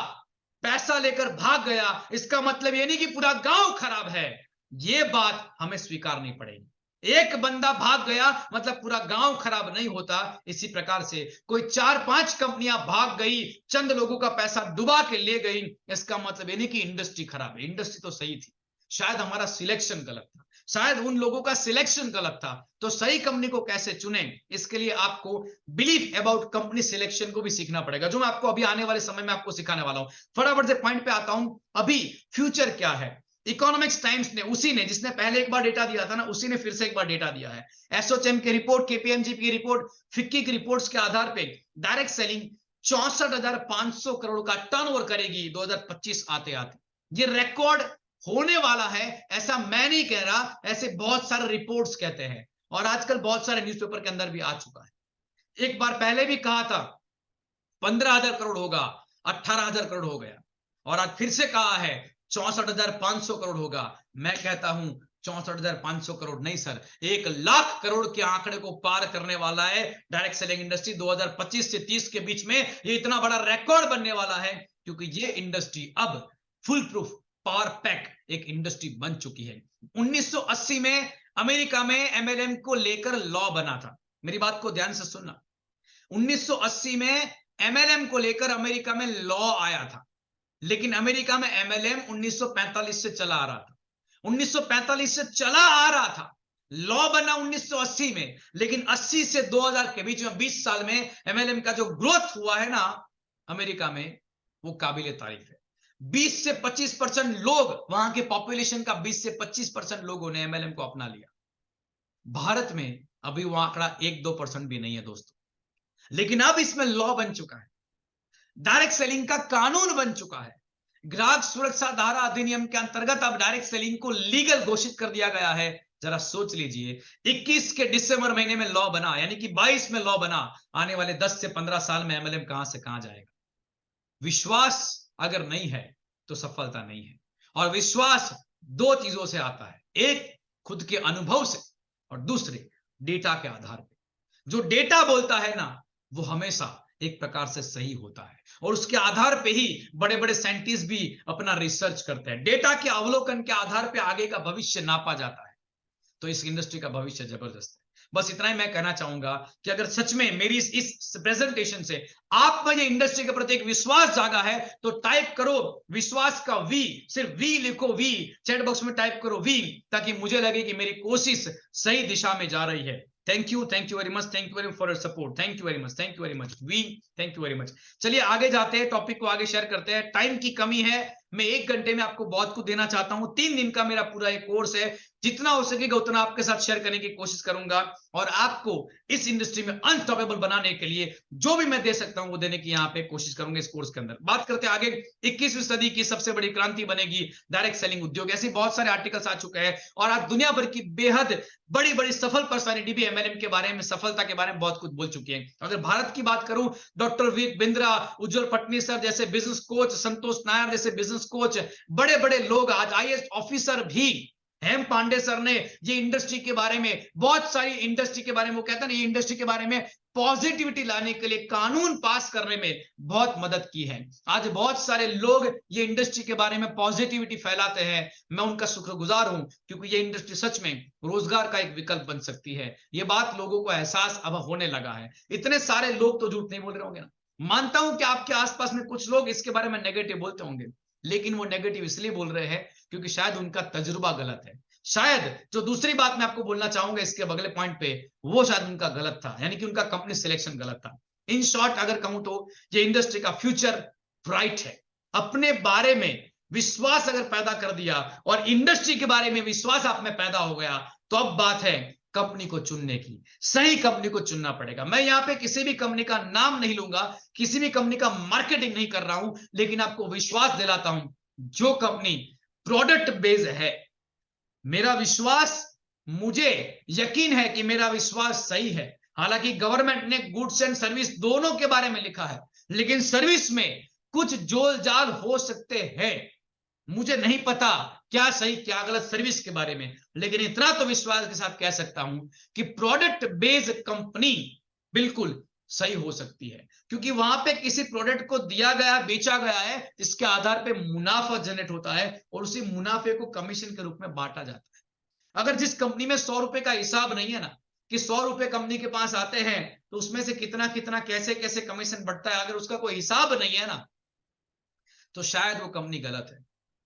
पैसा लेकर भाग गया, इसका मतलब ये नहीं कि पूरा गांव खराब है। ये बात हमें स्वीकारनी पड़ेगी। एक बंदा भाग गया मतलब पूरा गांव खराब नहीं होता। इसी प्रकार से कोई 4-5 कंपनियां भाग गई, चंद लोगों का पैसा डुबा के ले गई, इसका मतलब ये नहीं कि इंडस्ट्री खराब है। इंडस्ट्री तो सही थी, शायद हमारा सिलेक्शन गलत था, शायद उन लोगों का सिलेक्शन गलत था। तो सही कंपनी को कैसे चुने, इसके लिए आपको बिलीव अबाउट कंपनी सिलेक्शन को भी सीखना पड़ेगा, जो मैं आपको अभी आने वाले समय में आपको सिखाने वाला हूं। फटाफट से पॉइंट पे आता हूं। अभी फ्यूचर क्या है, इकोनॉमिक्स टाइम्स ने, उसी ने जिसने पहले एक बार डेटा दिया था ना, उसी ने फिर से एक बार डेटा दिया है। एसोचेम की रिपोर्ट, केपीएमजी की रिपोर्ट, फिक्की की रिपोर्ट्स के आधार पे डायरेक्ट सेलिंग 64,500 करोड़ का टर्नओवर करेगी 2025 आते आते। ये रिकॉर्ड होने वाला है, ऐसा मैं नहीं कह रहा, ऐसे बहुत सारे रिपोर्ट्स कहते हैं और आजकल बहुत सारे न्यूज़पेपर के अंदर भी आ चुका है। एक बार पहले भी कहा था 15,000 करोड़ होगा, 18,000 करोड़ हो गया, और आज फिर से कहा है 64,500 करोड़ होगा। मैं कहता हूं 64,500 करोड़ नहीं सर, 1,00,000 करोड़ के आंकड़े को पार करने वाला है डायरेक्ट सेलिंग इंडस्ट्री। 2025 से 30 के बीच में ये इतना बड़ा रिकॉर्ड बनने वाला है, क्योंकि ये इंडस्ट्री अब फुल प्रूफ पावर पैक एक इंडस्ट्री बन चुकी है। 1980 में अमेरिका में एमएलएम को लेकर लॉ बना था। मेरी बात को ध्यान से सुनना। 1980 में एमएलएम को लेकर अमेरिका में लॉ आया था, लेकिन अमेरिका में एमएलएम 1945 से चला आ रहा था, 1945 से चला आ रहा था। लॉ बना 1980 में, लेकिन 80 से 2000 के बीच में 20 साल में एमएलएम का जो ग्रोथ हुआ है ना अमेरिका में, वो काबिले तारीफ है। 20 से 25% लोग, वहां के पॉपुलेशन का 20 से 25% लोगों ने एमएलएम को अपना लिया। भारत में अभी वो आंकड़ा 1-2% भी नहीं है दोस्तों, लेकिन अब इसमें लॉ बन चुका है, डायरेक्ट सेलिंग का कानून बन चुका है। ग्राहक सुरक्षा धारा अधिनियम के अंतर्गत अब डायरेक्ट सेलिंग को लीगल घोषित कर दिया गया है। जरा सोच लीजिए, 21 के दिसंबर महीने में लॉ बना, यानी कि 22 में लॉ बना, आने वाले 10 से 15 साल में एमएलएम कहां से कहां जाएगा। विश्वास अगर नहीं है तो सफलता नहीं है, और विश्वास दो चीजों से आता है, एक खुद के अनुभव से और दूसरे डेटा के आधार पर। जो डेटा बोलता है ना वो हमेशा एक प्रकार से सही होता है, और उसके आधार पे ही बड़े बड़े साइंटिस्ट भी अपना रिसर्च करते हैं। डेटा के अवलोकन के आधार पे आगे का भविष्य नापा जाता है। तो इस इंडस्ट्री का भविष्य जबरदस्त है। बस इतना ही मैं कहना चाहूंगा कि अगर सच में मेरी इस प्रेजेंटेशन से आप में ये इंडस्ट्री के प्रति एक विश्वास जागा है तो टाइप करो विश्वास का वी, सिर्फ वी लिखो, वी चैट बॉक्स में टाइप करो वी, ताकि मुझे लगे कि मेरी कोशिश सही दिशा में जा रही है। Thank you very much, thank you very much for your support, thank you very much we, thank you very much. चलिए आगे जाते हैं, टॉपिक को आगे शेयर करते हैं। टाइम की कमी है, मैं 1 घंटे में आपको बहुत कुछ देना चाहता हूं। 3 दिन का मेरा पूरा एक कोर्स है, जितना हो सकेगा उतना आपके साथ शेयर करने की कोशिश करूंगा, और आपको इस इंडस्ट्री में अनस्टॉपेबल बनाने के लिए जो भी मैं दे सकता हूं वो देने की यहाँ पे कोशिश करूंगा इस कोर्स के अंदर। बात करते हैं आगे, 21वीं सदी की सबसे बड़ी क्रांति बनेगी डायरेक्ट सेलिंग उद्योग। ऐसे बहुत सारे आर्टिकल्स आ चुके हैं, और आज दुनिया भर की बेहद बड़ी बड़ी सफल पर्सनालिटी भी एमएलएम के बारे में, सफलता के बारे में बहुत कुछ बोल चुकी है। अगर भारत की बात करूं, डॉक्टर विवेक बिंद्रा, उज्जवल पटनी सर जैसे बिजनेस कोच, संतोष नायर जैसे बिजनेस कोच, बड़े बड़े लोग, आज आईएएस ऑफिसर भी, हेम पांडे सर ने ये इंडस्ट्री के बारे में, बहुत सारी इंडस्ट्री के बारे में, वो कहता है ना, ये इंडस्ट्री के बारे में पॉजिटिविटी लाने के लिए कानून पास करने में बहुत मदद की है। आज बहुत सारे लोग ये इंडस्ट्री के बारे में पॉजिटिविटी फैलाते हैं, मैं उनका शुक्रगुजार हूं, क्योंकि ये इंडस्ट्री सच में रोजगार का एक विकल्प बन सकती है। ये बात लोगों को एहसास अब होने लगा है। इतने सारे लोग तो झूठ नहीं बोल रहे होंगे ना, मानता हूं कि आपके आसपास में कुछ लोग इसके बारे में नेगेटिव बोलते होंगे, लेकिन वो नेगेटिव इसलिए बोल रहे हैं क्योंकि शायद उनका तजुर्बा गलत है। शायद जो दूसरी बात मैं आपको बोलना चाहूंगा इसके अगले पॉइंट पे, वो शायद उनका गलत था, यानी कि उनका कंपनी सिलेक्शन गलत था। इन शॉर्ट अगर कहूं तो ये इंडस्ट्री का फ्यूचर ब्राइट है। अपने बारे में विश्वास अगर पैदा कर दिया और इंडस्ट्री के बारे में विश्वास आप में पैदा हो गया, तो अब बात है कंपनी को चुनने की। सही कंपनी को चुनना पड़ेगा। मैं यहाँ पे किसी भी कंपनी का नाम नहीं लूंगा, किसी भी कंपनी का मार्केटिंग नहीं कर रहा हूं, लेकिन आपको विश्वास दिलाता हूं, जो कंपनी प्रोडक्ट बेस्ड है, मेरा विश्वास, मुझे यकीन है कि मेरा विश्वास सही है। हालांकि गवर्नमेंट ने गुड्स एंड सर्विस दोनों के बारे में लिखा है, लेकिन सर्विस में कुछ जोल जाल हो सकते हैं। मुझे नहीं पता क्या सही क्या गलत सर्विस के बारे में, लेकिन इतना तो विश्वास के साथ कह सकता हूं कि प्रोडक्ट बेस्ड कंपनी बिल्कुल सही हो सकती है, क्योंकि वहां पे किसी प्रोडक्ट को दिया गया, बेचा गया है, इसके आधार पे मुनाफा जनरेट होता है, और उसी मुनाफे को कमीशन के रूप में बांटा जाता है। अगर जिस कंपनी में 100 रुपए का हिसाब नहीं है ना, कि 100 रुपए कंपनी के पास आते हैं तो उसमें से कितना कितना कैसे कैसे कमीशन बढ़ता है, अगर उसका कोई हिसाब नहीं है ना, तो शायद वो कंपनी गलत है।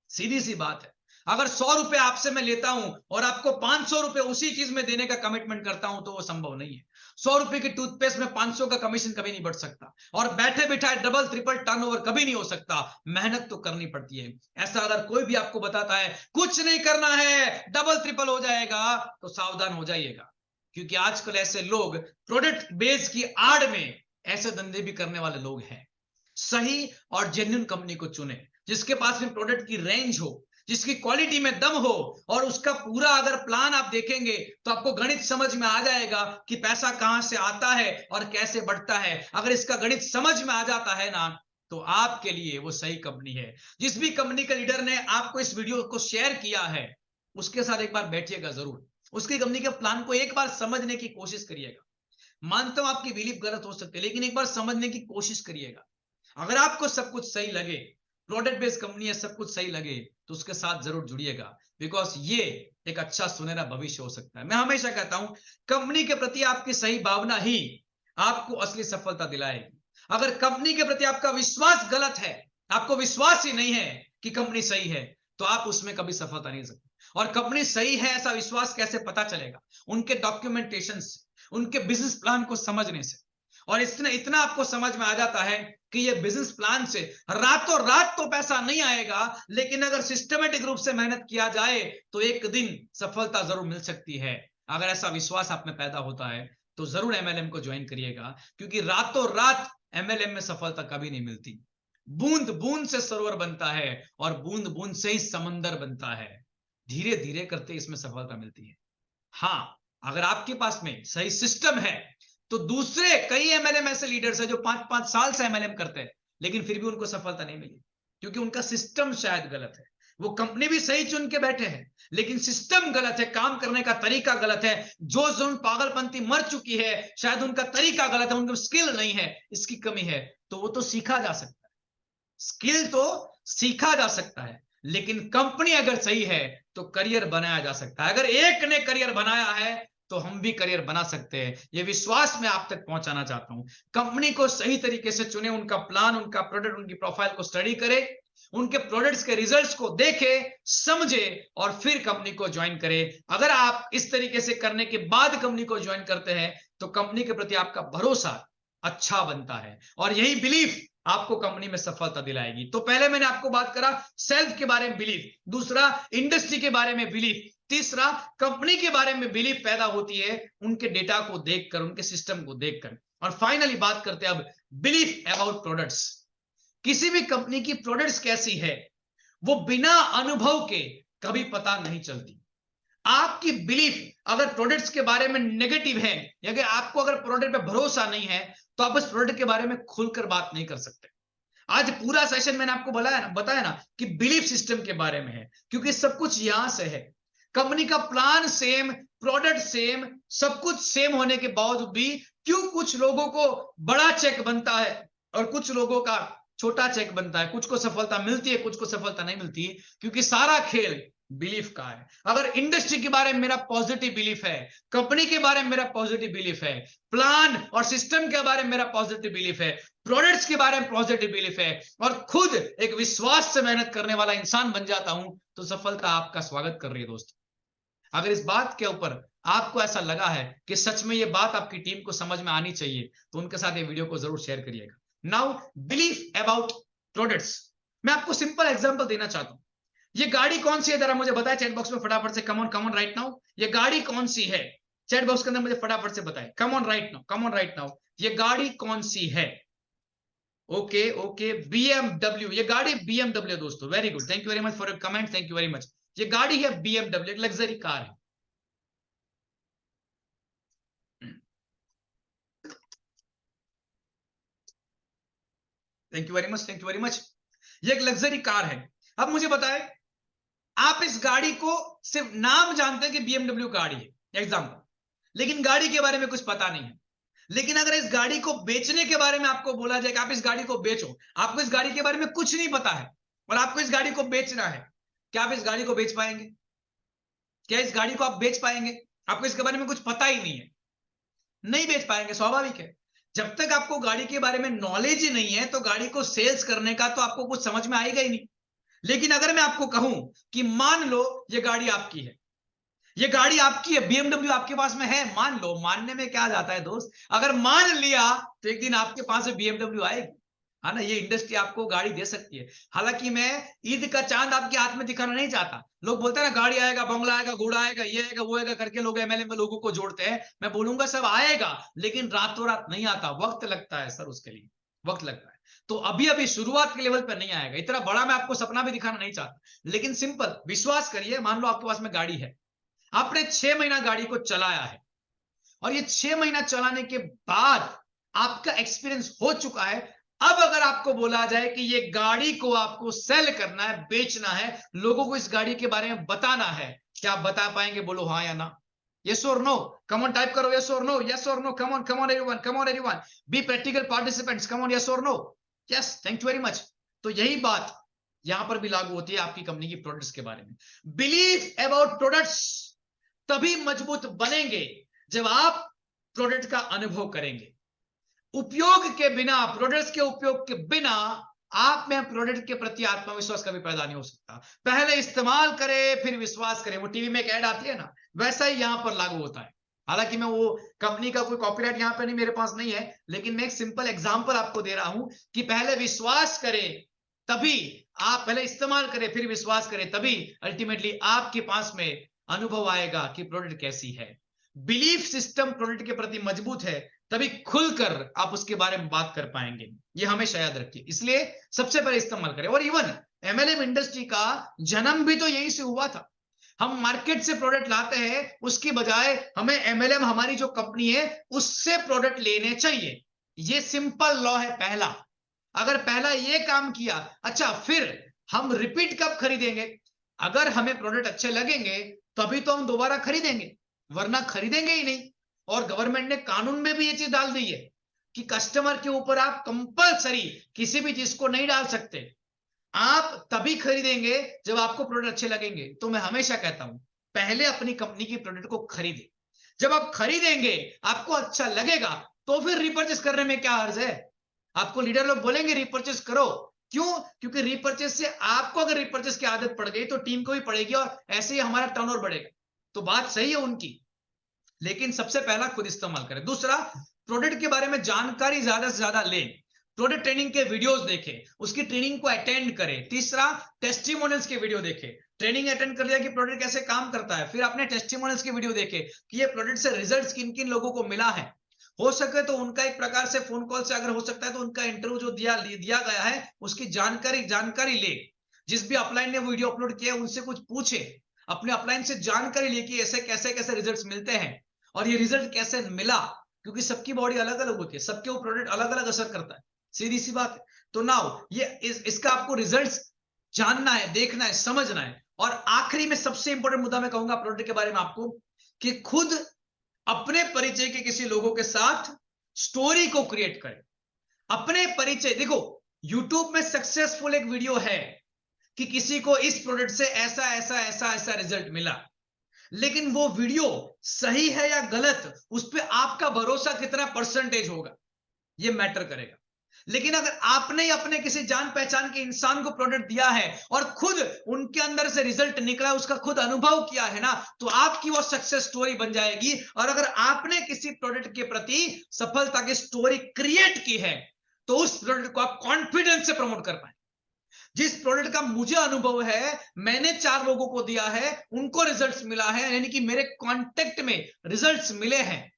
सीधी सी बात है। अगर 100 रुपए आपसे मैं लेता हूं और आपको 500 रुपए उसी चीज में देने का कमिटमेंट करता हूं, तो वो संभव नहीं है। 100 रुपए की टूथपेस्ट में 500 का कमीशन कभी नहीं बढ़ सकता, और बैठे बिठाए डबल ट्रिपल टर्नओवर कभी नहीं हो सकता। मेहनत तो करनी पड़ती है। ऐसा अगर कोई भी आपको बताता है कुछ नहीं करना है, डबल ट्रिपल हो जाएगा, तो सावधान हो जाइएगा, क्योंकि आजकल ऐसे लोग प्रोडक्ट बेस की आड़ में ऐसे धंधे भी करने वाले लोग हैं। सही और जेन्युइन कंपनी को चुने, जिसके पास में प्रोडक्ट की रेंज हो, जिसकी क्वालिटी में दम हो, और उसका पूरा अगर प्लान आप देखेंगे तो आपको गणित समझ में आ जाएगा कि पैसा कहां से आता है और कैसे बढ़ता है। अगर इसका गणित समझ में आ जाता है ना, तो आपके लिए वो सही कंपनी है। जिस भी कंपनी के लीडर ने आपको इस वीडियो को शेयर किया है, उसके साथ एक बार बैठिएगा जरूर, उसकी कंपनी के प्लान को एक बार समझने की कोशिश करिएगा। मानता हूं आपकी बिलीफ गलत हो सकती है, लेकिन एक बार समझने की कोशिश करिएगा। अगर आपको सब कुछ सही लगे, प्रोडक्ट बेस्ड कंपनी है, सब कुछ सही लगे, तो उसके साथ जरूर जुड़िएगा, बिकॉज ये एक अच्छा सुनहरा भविष्य हो सकता है। मैं हमेशा कहता हूं, कंपनी के प्रति आपकी सही भावना ही आपको असली सफलता दिलाएगी। अगर कंपनी के प्रति आपका विश्वास गलत है, आपको विश्वास ही नहीं है कि कंपनी सही है, तो आप उसमें कभी सफलता नहीं सकते। और कंपनी सही है ऐसा विश्वास कैसे पता चलेगा? उनके डॉक्यूमेंटेशन से, उनके बिजनेस प्लान को समझने से। और इतना इतना आपको समझ में आ जाता है कि ये बिजनेस प्लान से रातों रात तो पैसा नहीं आएगा, लेकिन अगर सिस्टमेटिक रूप से मेहनत किया जाए तो एक दिन सफलता जरूर मिल सकती है। अगर ऐसा विश्वास आप में पैदा होता है तो जरूर एमएलएम को ज्वाइन करिएगा, क्योंकि रातों रात एमएलएम में सफलता कभी नहीं मिलती। बूंद बूंद से सरोवर बनता है और बूंद बूंद से ही समंदर बनता है। धीरे धीरे करते इसमें सफलता मिलती है। हाँ, अगर आपके पास में सही सिस्टम है तो दूसरे कई एमएलएम ऐसे लीडर्स हैं जो 5-5 साल से एमएलएम करते हैं, लेकिन फिर भी उनको सफलता नहीं मिली, क्योंकि उनका सिस्टम शायद गलत है। वो कंपनी भी सही चुन के बैठे हैं, लेकिन सिस्टम गलत है, काम करने का तरीका गलत है। जो जोन पागलपंथी मर चुकी है, शायद उनका तरीका गलत है, उनका स्किल नहीं है, इसकी कमी है। तो वो तो सीखा जा सकता है, स्किल तो सीखा जा सकता है, लेकिन कंपनी अगर सही है तो करियर बनाया जा सकता है। अगर एक ने करियर बनाया है तो हम भी करियर बना सकते हैं। ये विश्वास मैं आप तक पहुंचाना चाहता हूं। कंपनी को सही तरीके से चुने, उनका प्लान, उनका प्रोडक्ट, उनकी प्रोफाइल को स्टडी करे, उनके प्रोडक्ट्स के रिजल्ट्स को देखे, समझे और फिर कंपनी को ज्वाइन करे। अगर आप इस तरीके से करने के बाद कंपनी को ज्वाइन करते हैं तो कंपनी के प्रति आपका भरोसा अच्छा बनता है और यही बिलीफ आपको कंपनी में सफलता दिलाएगी। तो पहले मैंने आपको बात करा सेल्फ के बारे में बिलीफ, दूसरा इंडस्ट्री के बारे में बिलीफ, तीसरा कंपनी के बारे में बिलीफ पैदा होती है उनके डेटा को देखकर, उनके सिस्टम को देखकर। और फाइनली बात करते हैं अब बिलीफ अबाउट प्रोडक्ट्स। किसी भी कंपनी की प्रोडक्ट्स कैसी है वो बिना अनुभव के कभी पता नहीं चलती। आपकी बिलीफ अगर प्रोडक्ट्स के बारे में नेगेटिव है या कि आपको अगर प्रोडक्ट पे भरोसा नहीं है तो आप उस प्रोडक्ट के बारे में खुलकर बात नहीं कर सकते। आज पूरा सेशन मैंने आपको बताया ना कि बिलीफ सिस्टम के बारे में है, क्योंकि सब कुछ यहां से है। कंपनी का प्लान सेम, प्रोडक्ट सेम, सब कुछ सेम होने के बावजूद भी क्यों कुछ लोगों को बड़ा चेक बनता है और कुछ लोगों का छोटा चेक बनता है, कुछ को सफलता मिलती है, कुछ को सफलता नहीं मिलती, क्योंकि सारा खेल बिलीफ का है। अगर इंडस्ट्री के बारे में मेरा पॉजिटिव बिलीफ है, कंपनी के बारे में मेरा पॉजिटिव बिलीफ है, प्लान और सिस्टम के बारे में मेरा पॉजिटिव बिलीफ है, प्रोडक्ट्स के बारे में पॉजिटिव बिलीफ है और खुद एक विश्वास से मेहनत करने वाला इंसान बन जाता हूं, तो सफलता आपका स्वागत कर रही है दोस्तों। अगर इस बात के ऊपर आपको ऐसा लगा है कि सच में ये बात आपकी टीम को समझ में आनी चाहिए, तो उनके साथ ये वीडियो को जरूर शेयर करिएगा। नाउ बिलीफ अबाउट प्रोडक्ट्स, मैं आपको सिंपल एग्जांपल देना चाहता हूं। ये गाड़ी कौन सी है जरा मुझे बताएं चैट बॉक्स में फटाफट से। कम ऑन राइट नाउ, ये गाड़ी कौन सी है? चैट बॉक्स के अंदर मुझे फटाफट से बताएं। कम on right now, come on right now, ये गाड़ी कौन सी है? ओके ओके, बीएमडब्ल्यू, ये गाड़ी बीएमडब्ल्यू दोस्तों। Very good, thank you very much for your comment, thank you very much. ये गाड़ी है बीएमडब्ल्यू, एक लग्जरी कार है। Thank you very much, thank you very much. ये एक लग्जरी कार है। अब मुझे बताएं, आप इस गाड़ी को सिर्फ नाम जानते हैं कि बीएमडब्ल्यू गाड़ी है एग्जाम्पल, लेकिन गाड़ी के बारे में कुछ पता नहीं है। लेकिन अगर इस गाड़ी को बेचने के बारे में आपको बोला जाए कि आप इस गाड़ी को बेचो, आपको इस गाड़ी के बारे में कुछ नहीं पता है और आपको इस गाड़ी को बेचना है, क्या आप इस गाड़ी को बेच पाएंगे? क्या इस गाड़ी को आप बेच पाएंगे? आपको इसके बारे में कुछ पता ही नहीं है, नहीं बेच पाएंगे, स्वाभाविक है। जब तक आपको गाड़ी के बारे में नॉलेज ही नहीं है तो गाड़ी को सेल्स करने का तो आपको कुछ समझ में आएगा ही नहीं। लेकिन अगर मैं आपको कहूं कि मान लो ये गाड़ी आपकी है, ये गाड़ी आपकी है, बीएमडब्ल्यू आपके पास में है, मान लो, मानने में क्या जाता है दोस्त, अगर मान लिया तो एक दिन आपके पास में बीएमडब्ल्यू आएगी, है ना। ये इंडस्ट्री आपको गाड़ी दे सकती है। हालांकि मैं ईद का चांद आपके हाथ में दिखाना नहीं चाहता। लोग बोलते हैं ना गाड़ी आएगा, बंगला आएगा, घोड़ा आएगा, ये आएगा, वो आएगा करके लोग एमएलए में लोगों को जोड़ते हैं। मैं बोलूंगा सब आएगा, लेकिन रातों रात नहीं आता, वक्त लगता है सर, उसके लिए वक्त लगता है। तो अभी अभी शुरुआत के लेवल पर नहीं आएगा। इतना बड़ा मैं आपको सपना भी दिखाना नहीं चाहता, लेकिन सिंपल विश्वास करिए। मान लो आपके पास में गाड़ी है, आपने 6 महीना गाड़ी को चलाया है और ये 6 महीना चलाने के बाद आपका एक्सपीरियंस हो चुका है। अब अगर आपको बोला जाए कि ये गाड़ी को आपको सेल करना है, बेचना है, लोगों को इस गाड़ी के बारे में बताना है, क्या आप बता पाएंगे? बोलो हाँ या ना, यस और नो, कम ऑन टाइप करो, यस और नो, यस और no, come on everyone, come on everyone, be practical participants, come on, yes और no, yes, thank you very much. तो यही बात यहां पर भी लागू होती है आपकी कंपनी की प्रोडक्ट्स के बारे में। बिलीव अबाउट प्रोडक्ट्स तभी मजबूत बनेंगे जब आप प्रोडक्ट का अनुभव करेंगे। उपयोग के बिना, प्रोडक्ट्स के उपयोग के बिना आप में प्रोडक्ट के प्रति आत्मविश्वास कभी पैदा नहीं हो सकता। पहले इस्तेमाल करें फिर विश्वास करें, वो टीवी में एक ऐड आती है ना, वैसा ही यहां पर लागू होता है। हालांकि मैं वो कंपनी का कोई कॉपीराइट यहां पे नहीं, मेरे पास नहीं है, लेकिन मैं एक सिंपल एग्जांपल आपको दे रहा हूं कि पहले विश्वास करें तभी, आप पहले इस्तेमाल करें फिर विश्वास करें, तभी अल्टीमेटली आपके पास में अनुभव आएगा कि प्रोडक्ट कैसी है। बिलीफ सिस्टम प्रोडक्ट के प्रति मजबूत है तभी खुलकर आप उसके बारे में बात कर पाएंगे, ये हमेशा याद रखिए। इसलिए सबसे पहले इस्तेमाल करें। और इवन एमएलएम इंडस्ट्री का जन्म भी तो यहीं से हुआ था। हम मार्केट से प्रोडक्ट लाते हैं, उसकी बजाय हमें एमएलएम, हमारी जो कंपनी है, उससे प्रोडक्ट लेने चाहिए। ये सिंपल लॉ है पहला। अगर पहला ये काम किया, अच्छा फिर हम रिपीट कब खरीदेंगे? अगर हमें प्रोडक्ट अच्छे लगेंगे तभी तो हम दोबारा खरीदेंगे, वरना खरीदेंगे ही नहीं। और गवर्नमेंट ने कानून में भी ये चीज डाल दी है कि कस्टमर के ऊपर आप कंपलसरी किसी भी चीज को नहीं डाल सकते। आप तभी खरीदेंगे जब आपको प्रोडक्ट अच्छे लगेंगे। तो मैं हमेशा कहता हूं, पहले अपनी कंपनी की प्रोडक्ट को खरीदें। जब आप खरीदेंगे, आपको अच्छा लगेगा, तो फिर रिपर्चेस करने में क्या अर्ज है? आपको लीडर लोग बोलेंगे रिपर्चेस करो, क्यों? क्योंकि रिपर्चेस से आपको अगर रिपर्चेस की आदत पड़ गई तो टीम को भी पड़ेगी, और ऐसे ही हमारा टर्नओवर बढ़ेगा। तो बात सही है उनकी, लेकिन सबसे पहला खुद इस्तेमाल करें। दूसरा, प्रोडक्ट के बारे में जानकारी ज्यादा से ज्यादा लें। प्रोडक्ट ट्रेनिंग के वीडियोस देखें, उसकी ट्रेनिंग को अटेंड करें। तीसरा, टेस्टिमोनियल्स के वीडियो देखें। ट्रेनिंग अटेंड कर लिया कि प्रोडक्ट कैसे काम करता है, फिर आपने टेस्टिमोनियल्स के वीडियो देखे कि ये प्रोडक्ट से रिजल्ट्स किन किन लोगों को मिला है। हो सके तो उनका एक प्रकार से फोन कॉल से, अगर हो सकता है तो उनका इंटरव्यू जो दिया गया है उसकी जानकारी ले। जिस भी अपलाइन ने वीडियो अपलोड किया उनसे कुछ पूछे, अपने अपलाइन से जानकारी ले कि ऐसे कैसे कैसे रिजल्ट्स मिलते हैं और ये रिजल्ट कैसे मिला, क्योंकि सबकी बॉडी अलग अलग होती है, सबके वो प्रोडक्ट अलग अलग असर करता है, सीधी सी बात है। तो नाउ ये इसका आपको रिजल्ट्स जानना है, देखना है, समझना है। और आखिरी में सबसे इंपॉर्टेंट मुद्दा मैं कहूंगा प्रोडक्ट के बारे में आपको, कि खुद अपने परिचय के किसी लोगों के साथ स्टोरी को क्रिएट करें। अपने परिचय, देखो यूट्यूब में सक्सेसफुल एक वीडियो है कि किसी को इस प्रोडक्ट से ऐसा ऐसा ऐसा ऐसा रिजल्ट मिला, लेकिन वो वीडियो सही है या गलत, उस पर आपका भरोसा कितना परसेंटेज होगा, ये मैटर करेगा। लेकिन अगर आपने अपने किसी जान पहचान के इंसान को प्रोडक्ट दिया है और खुद उनके अंदर से रिजल्ट निकला, उसका खुद अनुभव किया है ना, तो आपकी वो सक्सेस स्टोरी बन जाएगी। और अगर आपने किसी प्रोडक्ट के प्रति सफलता की स्टोरी क्रिएट की है, तो उस प्रोडक्ट को आप कॉन्फिडेंस से प्रमोट कर पाए। जिस प्रोडक्ट का मुझे अनुभव है, मैंने 4 लोगों को दिया है, उनको रिजल्ट्स मिला है, यानी कि मेरे कांटेक्ट में रिजल्ट्स मिले हैं,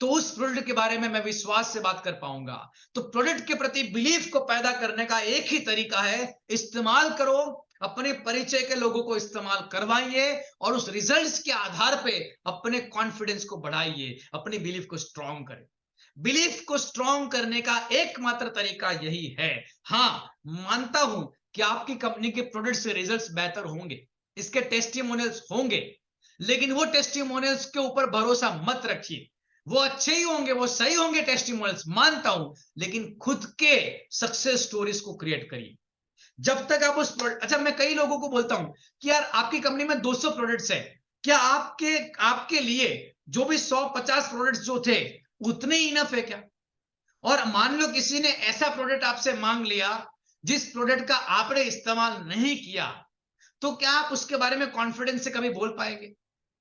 तो उस प्रोडक्ट के बारे में मैं विश्वास से बात कर पाऊंगा। तो प्रोडक्ट के प्रति बिलीफ को पैदा करने का एक ही तरीका है, इस्तेमाल करो, अपने परिचय के लोगों को इस्तेमाल करवाइए और उस रिजल्ट्स के आधार पे अपने कॉन्फिडेंस को बढ़ाइए, अपनी बिलीफ को स्ट्रांग करें। बिलीफ को स्ट्रांग करने का एकमात्र तरीका यही है। हाँ, मानता हूं कि आपकी कंपनी के प्रोडक्ट से रिजल्ट्स बेहतर होंगे, इसके टेस्टिमोनियल्स होंगे, लेकिन वो टेस्टिमोनियल्स के ऊपर भरोसा मत रखिए। वो अच्छे ही होंगे, वो सही होंगे टेस्टिमोनियल्स, मानता हूं, लेकिन खुद के सक्सेस स्टोरीज को क्रिएट करिए। जब तक आप उस प्रोडक्ट, अच्छा मैं कई लोगों को बोलता हूं कि यार आपकी कंपनी में 200 प्रोडक्ट्स है, क्या आपके आपके लिए जो भी 150 प्रोडक्ट्स जो थे उतने ही इनफ है क्या? और मान लो किसी ने ऐसा प्रोडक्ट आपसे मांग लिया जिस प्रोडक्ट का आपने इस्तेमाल नहीं किया, तो क्या आप उसके बारे में कॉन्फिडेंस से कभी बोल पाएंगे?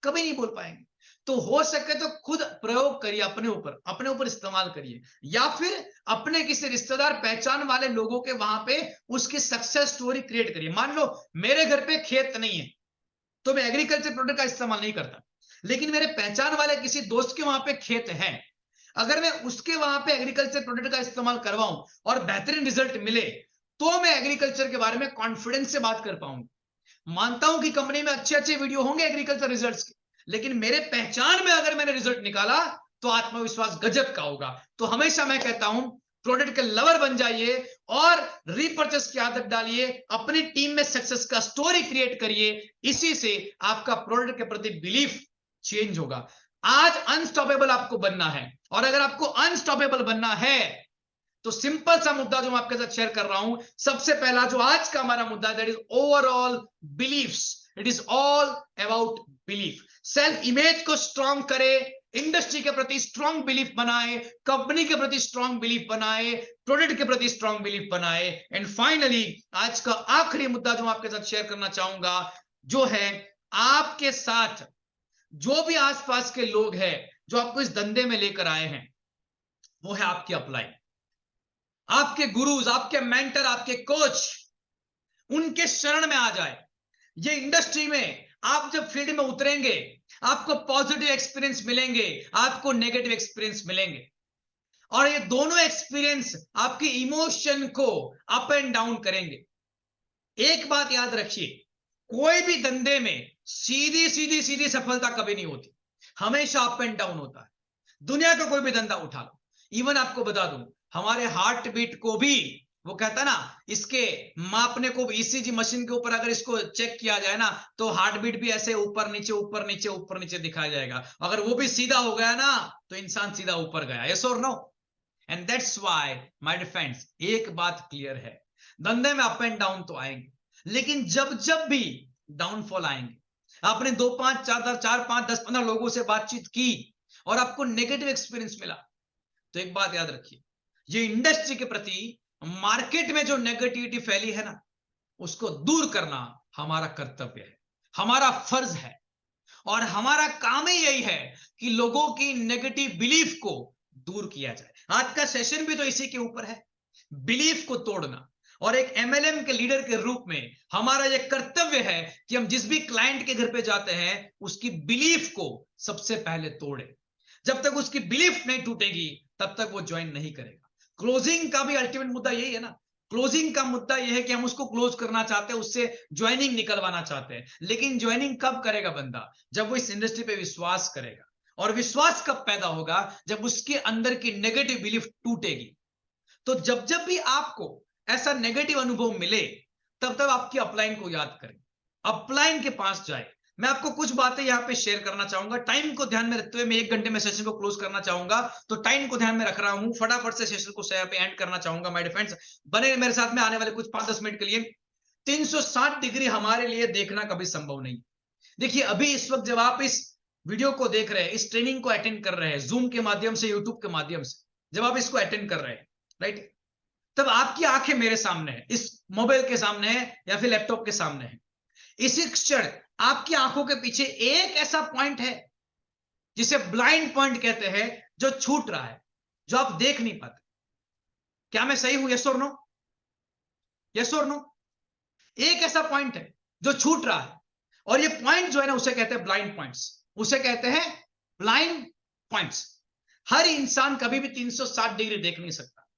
कभी नहीं बोल पाएंगे। तो हो सके तो खुद प्रयोग करिए, अपने ऊपर इस्तेमाल करिए, या फिर अपने किसी रिश्तेदार पहचान वाले लोगों के वहां पे उसकी सक्सेस स्टोरी क्रिएट करिए। मान लो मेरे घर पे खेत नहीं है तो मैं एग्रीकल्चर प्रोडक्ट का इस्तेमाल नहीं करता, लेकिन मेरे पहचान वाले किसी दोस्त के वहां पे खेत है, अगर मैं उसके वहां पे एग्रीकल्चर प्रोडक्ट का इस्तेमाल करवाऊं और बेहतरीन रिजल्ट मिले, तो मैं एग्रीकल्चर के बारे में कॉन्फिडेंस से बात कर पाऊंगा। मानता हूं कि कंपनी में अच्छे अच्छे वीडियो होंगे एग्रीकल्चर रिजल्ट्स के, लेकिन मेरे पहचान में अगर मैंने रिजल्ट निकाला तो आत्मविश्वास गजब का होगा। तो हमेशा मैं कहता हूं, प्रोडक्ट के लवर बन जाइए और रीपर्चेस की आदत डालिए, अपनी टीम में सक्सेस का स्टोरी क्रिएट करिए। इसी से आपका प्रोडक्ट के प्रति बिलीफ चेंज होगा। आज अनस्टॉपेबल आपको बनना है, और अगर आपको अनस्टॉपेबल बनना है तो सिंपल सा मुद्दा जो मैं आपके साथ शेयर कर रहा हूं, सबसे पहला जो आज का हमारा मुद्दा है, that is overall beliefs. It is all about belief. Self image को स्ट्रांग करे, इंडस्ट्री के प्रति स्ट्रॉन्ग बिलीफ बनाए, कंपनी के प्रति स्ट्रॉन्ग बिलीफ बनाए, प्रोडक्ट के प्रति स्ट्रॉन्ग बिलीफ बनाए। एंड फाइनली आज का आखिरी मुद्दा जो मैं आपके साथ शेयर करना चाहूंगा, जो है आपके साथ जो भी आसपास के लोग हैं जो आपको इस धंधे में लेकर आए हैं, वो है आपके अपलाइन, आपके गुरुज, आपके मेंटर, आपके कोच, उनके शरण में आ जाए। ये इंडस्ट्री में आप जब फील्ड में उतरेंगे, आपको पॉजिटिव एक्सपीरियंस मिलेंगे, आपको नेगेटिव एक्सपीरियंस मिलेंगे, और ये दोनों एक्सपीरियंस आपके इमोशन को अप एंड डाउन करेंगे। एक बात याद रखिए, कोई भी धंधे में सीधी सीधी सीधी सफलता कभी नहीं होती, हमेशा अप एंड डाउन होता है। दुनिया का कोई भी धंधा उठा लो, इवन आपको बता दूं, हमारे हार्ट बीट को भी वो कहता है ना, इसके मापने को ईसीजी मशीन के ऊपर अगर इसको चेक किया जाए ना, तो हार्ट बीट भी ऐसे ऊपर नीचे ऊपर नीचे ऊपर नीचे दिखाया जाएगा। अगर वो भी सीधा हो गया ना, तो इंसान सीधा ऊपर गया। यस और no? And that's why my dear friends, एक बात क्लियर है, धंधे में अप एंड डाउन तो आएंगे, लेकिन जब जब भी डाउनफॉल आएंगे, आपने 2 5 4 5 10 15 लोगों से बातचीत की और आपको नेगेटिव एक्सपीरियंस मिला, तो एक बात याद रखिए, ये इंडस्ट्री के प्रति मार्केट में जो नेगेटिविटी फैली है ना, उसको दूर करना हमारा कर्तव्य है, हमारा फर्ज है, और हमारा काम ही यही है कि लोगों की नेगेटिव बिलीफ को दूर किया जाए। आज का सेशन भी तो इसी के ऊपर है, बिलीफ को तोड़ना। और एक एमएलएम के लीडर के रूप में हमारा यह कर्तव्य है कि हम जिस भी क्लाइंट के घर पे जाते हैं, उसकी बिलीफ को सबसे पहले तोड़े। जब तक उसकी बिलीफ नहीं टूटेगी, तब तक वो ज्वाइन नहीं करेगा। क्लोजिंग का भी अल्टीमेट मुद्दा यही है ना, क्लोजिंग का मुद्दा यह है कि हम उसको क्लोज करना चाहते हैं, उससे ज्वाइनिंग निकलवाना चाहते हैं। लेकिन ज्वाइनिंग कब करेगा बंदा? जब वो इस इंडस्ट्री पे विश्वास करेगा। और विश्वास कब पैदा होगा? जब उसके अंदर की नेगेटिव बिलीफ टूटेगी। तो जब जब भी आपको ऐसा नेगेटिव अनुभव मिले, तब तब आपकी अपलाइन को याद करें, अपलाइन के पास जाए। मैं आपको कुछ बातें यहां पे शेयर करना चाहूंगा, टाइम को ध्यान में रखते हुए मैं 1 घंटे में सेशन को क्लोज करना चाहूंगा, तो टाइम को ध्यान में रख रहा हूं, फटाफट से सेशन को यहाँ पे एंड करना चाहूंगा। माय डियर फ्रेंड्स, बने मेरे साथ में आने वाले कुछ 5-10 मिनट के लिए। 360 डिग्री हमारे लिए देखना कभी संभव नहीं। देखिए, अभी इस वक्त जब आप इस वीडियो को देख रहे हैं, इस ट्रेनिंग को अटेंड कर रहे हैं, जूम के माध्यम से, यूट्यूब के माध्यम से, जब आप इसको अटेंड कर रहे हैं, राइट, तब आपकी आंखें मेरे सामने है, इस मोबाइल के सामने है या फिर लैपटॉप के सामने है। इसी क्षण आपकी आंखों के पीछे एक ऐसा पॉइंट है जिसे ब्लाइंड पॉइंट कहते हैं, जो छूट रहा है, जो आप देख नहीं पाते। क्या मैं सही हूं? यस और नो? यस और नो? एक ऐसा पॉइंट है जो छूट रहा है, और ये पॉइंट जो है ना, उसे कहते हैं ब्लाइंड पॉइंट्स, उसे कहते हैं ब्लाइंड पॉइंट्स। हर इंसान कभी भी 360 डिग्री देख नहीं सकता।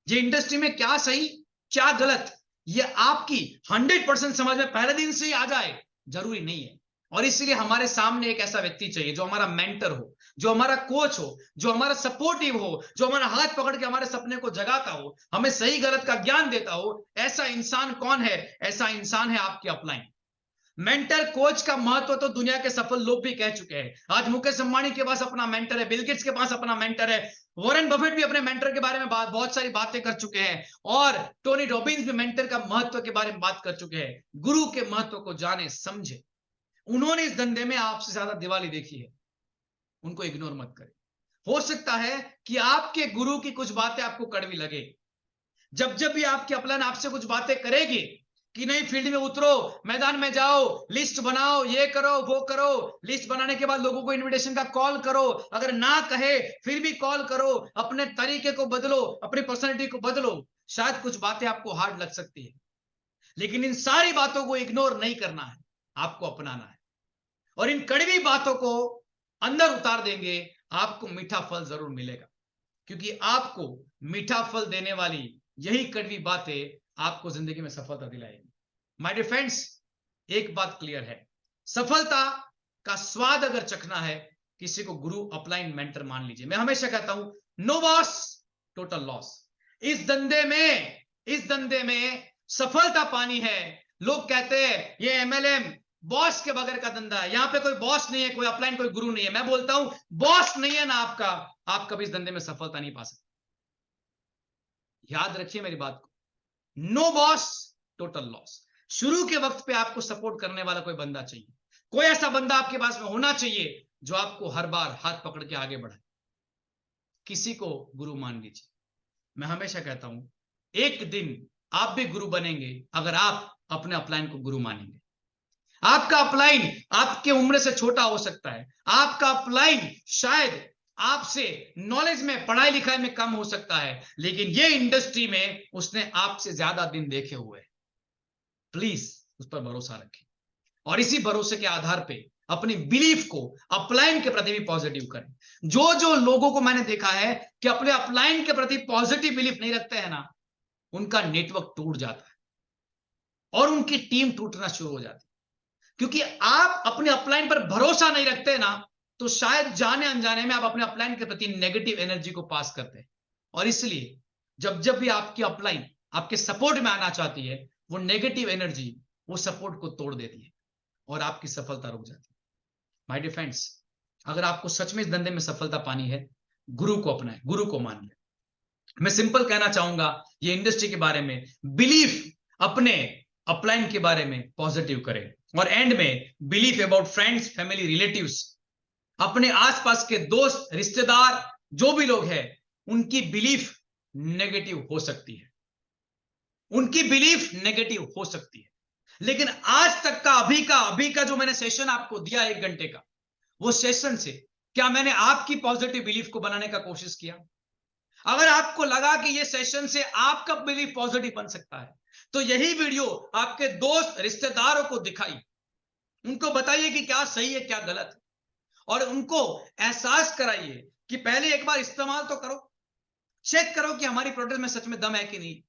ये इंडस्ट्री में क्या सही क्या गलत, ये आपकी 100% समझ में पहले दिन से ही आ जाए, जरूरी नहीं है। और इसलिए हमारे सामने एक ऐसा व्यक्ति चाहिए जो हमारा मेंटर हो, जो हमारा कोच हो, जो हमारा सपोर्टिव हो, जो हमारा हाथ पकड़ के हमारे सपने को जगाता हो, हमें सही गलत का ज्ञान देता हो। ऐसा इंसान कौन है? ऐसा इंसान है आपके अपलाइन। मेंटर कोच का महत्व तो दुनिया के सफल लोग भी कह चुके हैं। आज मुकेश अंबानी के पास अपना मेंटर है, बिल गेट्स के पास अपना मेंटर है, वॉरेन बफेट भी अपने मेंटर के बारे में बहुत सारी बातें कर चुके हैं, और टोनी रॉबिन्स भी मेंटर का महत्व के बारे में बात कर चुके हैं। गुरु के महत्व को जाने समझे। उन्होंने इस धंधे में आपसे ज्यादा दिवाली देखी है, उनको इग्नोर मत करें। हो सकता है कि आपके गुरु की कुछ बातें आपको कड़वी लगे। जब जब भी आपकी अपलाइन आपसे कुछ बातें करेगी कि नहीं, फील्ड में उतरो, मैदान में जाओ, लिस्ट बनाओ, ये करो वो करो, लिस्ट बनाने के बाद लोगों को इनविटेशन का कॉल करो, अगर ना कहे फिर भी कॉल करो, अपने तरीके को बदलो, अपनी पर्सनैलिटी को बदलो, शायद कुछ बातें आपको हार्ड लग सकती है, लेकिन इन सारी बातों को इग्नोर नहीं करना है, आपको अपनाना है। और इन कड़वी बातों को अंदर उतार देंगे, आपको मीठा फल जरूर मिलेगा, क्योंकि आपको मीठा फल देने वाली यही कड़वी बातें आपको जिंदगी में सफलता दिलाएगी। माय डियर फ्रेंड्स, एक बात क्लियर है, सफलता का स्वाद अगर चखना है, किसी को गुरु अपलाइन मेंटर मान लीजिए। मैं हमेशा कहता हूं, नो बॉस टोटल लॉस। इस धंधे में सफलता पानी है। लोग कहते हैं ये एमएलएम बॉस के बगैर का धंधा है, यहां पे कोई बॉस नहीं है, कोई अपलाइन, कोई गुरु नहीं है। मैं बोलता हूं, बॉस नहीं है ना आपका, आप कभी इस धंधे में सफलता नहीं पा सकते। याद रखिए मेरी बात को, नो बॉस टोटल लॉस। शुरू के वक्त पे आपको सपोर्ट करने वाला कोई बंदा चाहिए, कोई ऐसा बंदा आपके पास में होना चाहिए जो आपको हर बार हाथ पकड़ के आगे बढ़ाए। किसी को गुरु मान लीजिए। मैं हमेशा कहता हूं, एक दिन आप भी गुरु बनेंगे अगर आप अपने अपलाइन को गुरु मानेंगे। आपका अपलाइन आपके उम्र से छोटा हो सकता है, आपका अपलाइन शायद आपसे नॉलेज में, पढ़ाई लिखाई में कम हो सकता है, लेकिन ये इंडस्ट्री में उसने आपसे ज्यादा दिन देखे हुए हैं। प्लीज उस पर भरोसा रखें और इसी भरोसे के आधार पे अपनी बिलीफ को अपलाइन के प्रति भी पॉजिटिव करें। जो जो लोगों को मैंने देखा है कि अपने अपलाइन के प्रति पॉजिटिव बिलीफ नहीं रखते हैं ना, उनका नेटवर्क टूट जाता है और उनकी टीम टूटना शुरू हो जाती है। क्योंकि आप अपने अपलाइन पर भरोसा नहीं रखते ना, तो शायद जाने अनजाने में आप अपने अपलाइन के प्रति नेगेटिव एनर्जी को पास करते हैं। और इसलिए जब जब भी आपकी अपलाइन आपके सपोर्ट में आना चाहती है, वो नेगेटिव एनर्जी वो सपोर्ट को तोड़ देती है और आपकी सफलता रुक जाती है। माय डियर फ्रेंड्स, अगर आपको सच में इस धंधे में सफलता पानी है, गुरु को अपनाएं, गुरु को मान लें। मैं सिंपल कहना चाहूंगा ये इंडस्ट्री के बारे में, बिलीफ अपने अपलाइन के बारे में पॉजिटिव करें और एंड में belief about friends, family, relatives, अपने आसपास के दोस्त, रिश्तेदार, जो भी लोग हैं, उनकी बिलीफ नेगेटिव हो सकती है, उनकी बिलीफ नेगेटिव हो सकती है। लेकिन आज तक का अभी का जो मैंने सेशन आपको दिया 1 घंटे का, वो सेशन से क्या मैंने आपकी पॉजिटिव बिलीफ को बनाने का कोशिश किया? अगर आपको लगा कि ये सेशन से आपका बिलीफ पॉजिटिव बन सकता है, तो यही वीडियो आपके दोस्त, रिश्तेदारों को दिखाइए, उनको बताइए कि क्या सही है क्या गलत है, और उनको एहसास कराइए कि पहले एक बार इस्तेमाल तो करो, चेक करो कि हमारी प्रोडक्ट में सच में दम है कि नहीं।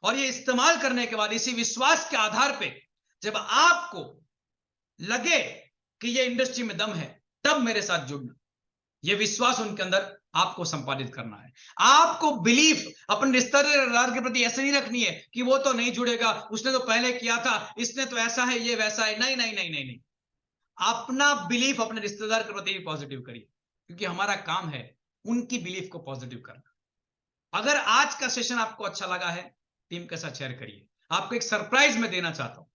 और ये इस्तेमाल करने के बाद इसी विश्वास के आधार पे जब आपको लगे कि ये इंडस्ट्री में दम है, तब मेरे साथ जुड़ना। ये विश्वास उनके अंदर आपको संपादित करना है। आपको बिलीफ अपने रिश्तेदार के प्रति ऐसे नहीं रखनी है कि वो तो नहीं जुड़ेगा, उसने तो पहले किया था, इसने तो ऐसा है, ये वैसा है। नहीं नहीं नहीं नहीं नहीं, अपना बिलीफ अपने रिश्तेदार के प्रति भी पॉजिटिव करिए, क्योंकि हमारा काम है उनकी बिलीफ को पॉजिटिव करना। अगर आज का सेशन आपको अच्छा लगा है, टीम के साथ शेयर करिए। आपको एक सरप्राइज मैं देना चाहता हूं।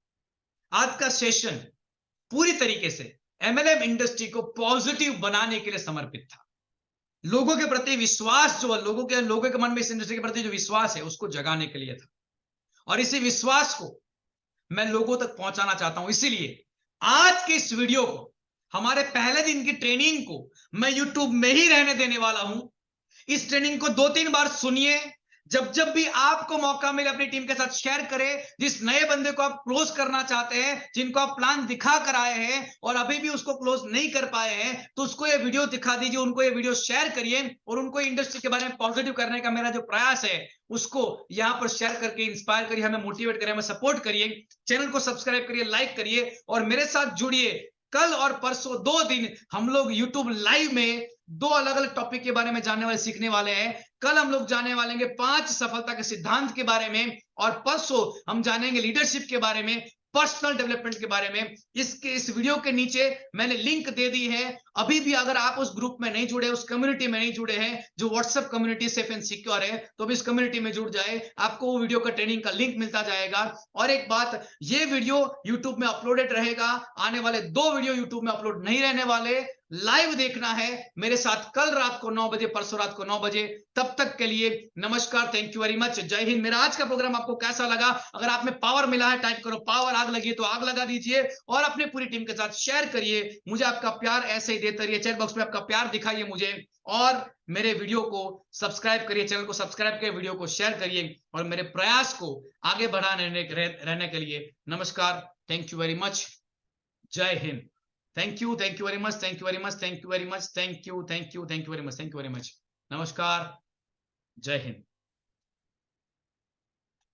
आज का सेशन पूरी तरीके से एमएलएम इंडस्ट्री को पॉजिटिव बनाने के लिए समर्पित था। लोगों के प्रति विश्वास, जो लोगों के मन में इस इंडस्ट्री के प्रति जो विश्वास है, उसको जगाने के लिए था। और इसी विश्वास को मैं लोगों तक पहुंचाना चाहता हूं। इसीलिए आज के इस वीडियो को, हमारे पहले दिन की ट्रेनिंग को मैं यूट्यूब में ही रहने देने वाला हूं। इस ट्रेनिंग को 2-3 बार सुनिए। जब जब भी आपको मौका मिले अपनी टीम के साथ शेयर करें। जिस नए बंदे को आप क्लोज करना चाहते हैं, जिनको आप प्लान दिखा कर आए हैं और अभी भी उसको क्लोज नहीं कर पाए हैं, तो उसको ये वीडियो दिखा दीजिए, उनको ये वीडियो शेयर करिए और उनको इंडस्ट्री के बारे में पॉजिटिव करने का मेरा जो प्रयास है, उसको यहाँ पर शेयर करके इंस्पायर करिए, हमें मोटिवेट करिए, हमें सपोर्ट करिए। चैनल को सब्सक्राइब करिए, लाइक करिए और मेरे साथ जुड़िए। कल और परसों 2 दिन हम लोग यूट्यूब लाइव में 2 अलग अलग टॉपिक के बारे में जानने वाले, सीखने वाले हैं। कल हम लोग जाने वाले हैं 5 सफलता के सिद्धांत के बारे में और परसों हम जानेंगे लीडरशिप के बारे में, पर्सनल डेवलपमेंट के बारे में। इस वीडियो के नीचे मैंने लिंक दे दी है। अभी भी अगर आप उस ग्रुप में नहीं जुड़े, उस कम्युनिटी में नहीं जुड़े हैं, जो WhatsApp community safe and secure है, तो अभी इस कम्युनिटी में जुड़ जाए, आपको वो वीडियो का ट्रेनिंग का लिंक मिलता जाएगा। और एक बात, ये वीडियो यूट्यूब में अपलोडेड रहेगा, आने वाले 2 वीडियो यूट्यूब में अपलोड नहीं रहने वाले। लाइव देखना है मेरे साथ कल रात को 9 बजे, परसों रात को 9 बजे। तब तक के लिए नमस्कार, थैंक यू वेरी मच, जय हिंद। मेरा आज का प्रोग्राम आपको कैसा लगा? अगर आप में पावर मिला है, टाइप करो पावर। आग लगी तो आग लगा दीजिए और अपनी पूरी टीम के साथ शेयर करिए। मुझे आपका प्यार ऐसे ही देते रहिए, चैट बॉक्स में आपका प्यार दिखाइए मुझे और मेरे वीडियो को सब्सक्राइब करिए, चैनल को सब्सक्राइब करिए, वीडियो को शेयर करिए और मेरे प्रयास को आगे बढ़ाने रहने के लिए नमस्कार, थैंक यू वेरी मच, जय Hind. Thank you very much, thank you very much, thank you very much, thank you very much, thank you very much. नमस्कार, जय हिंद।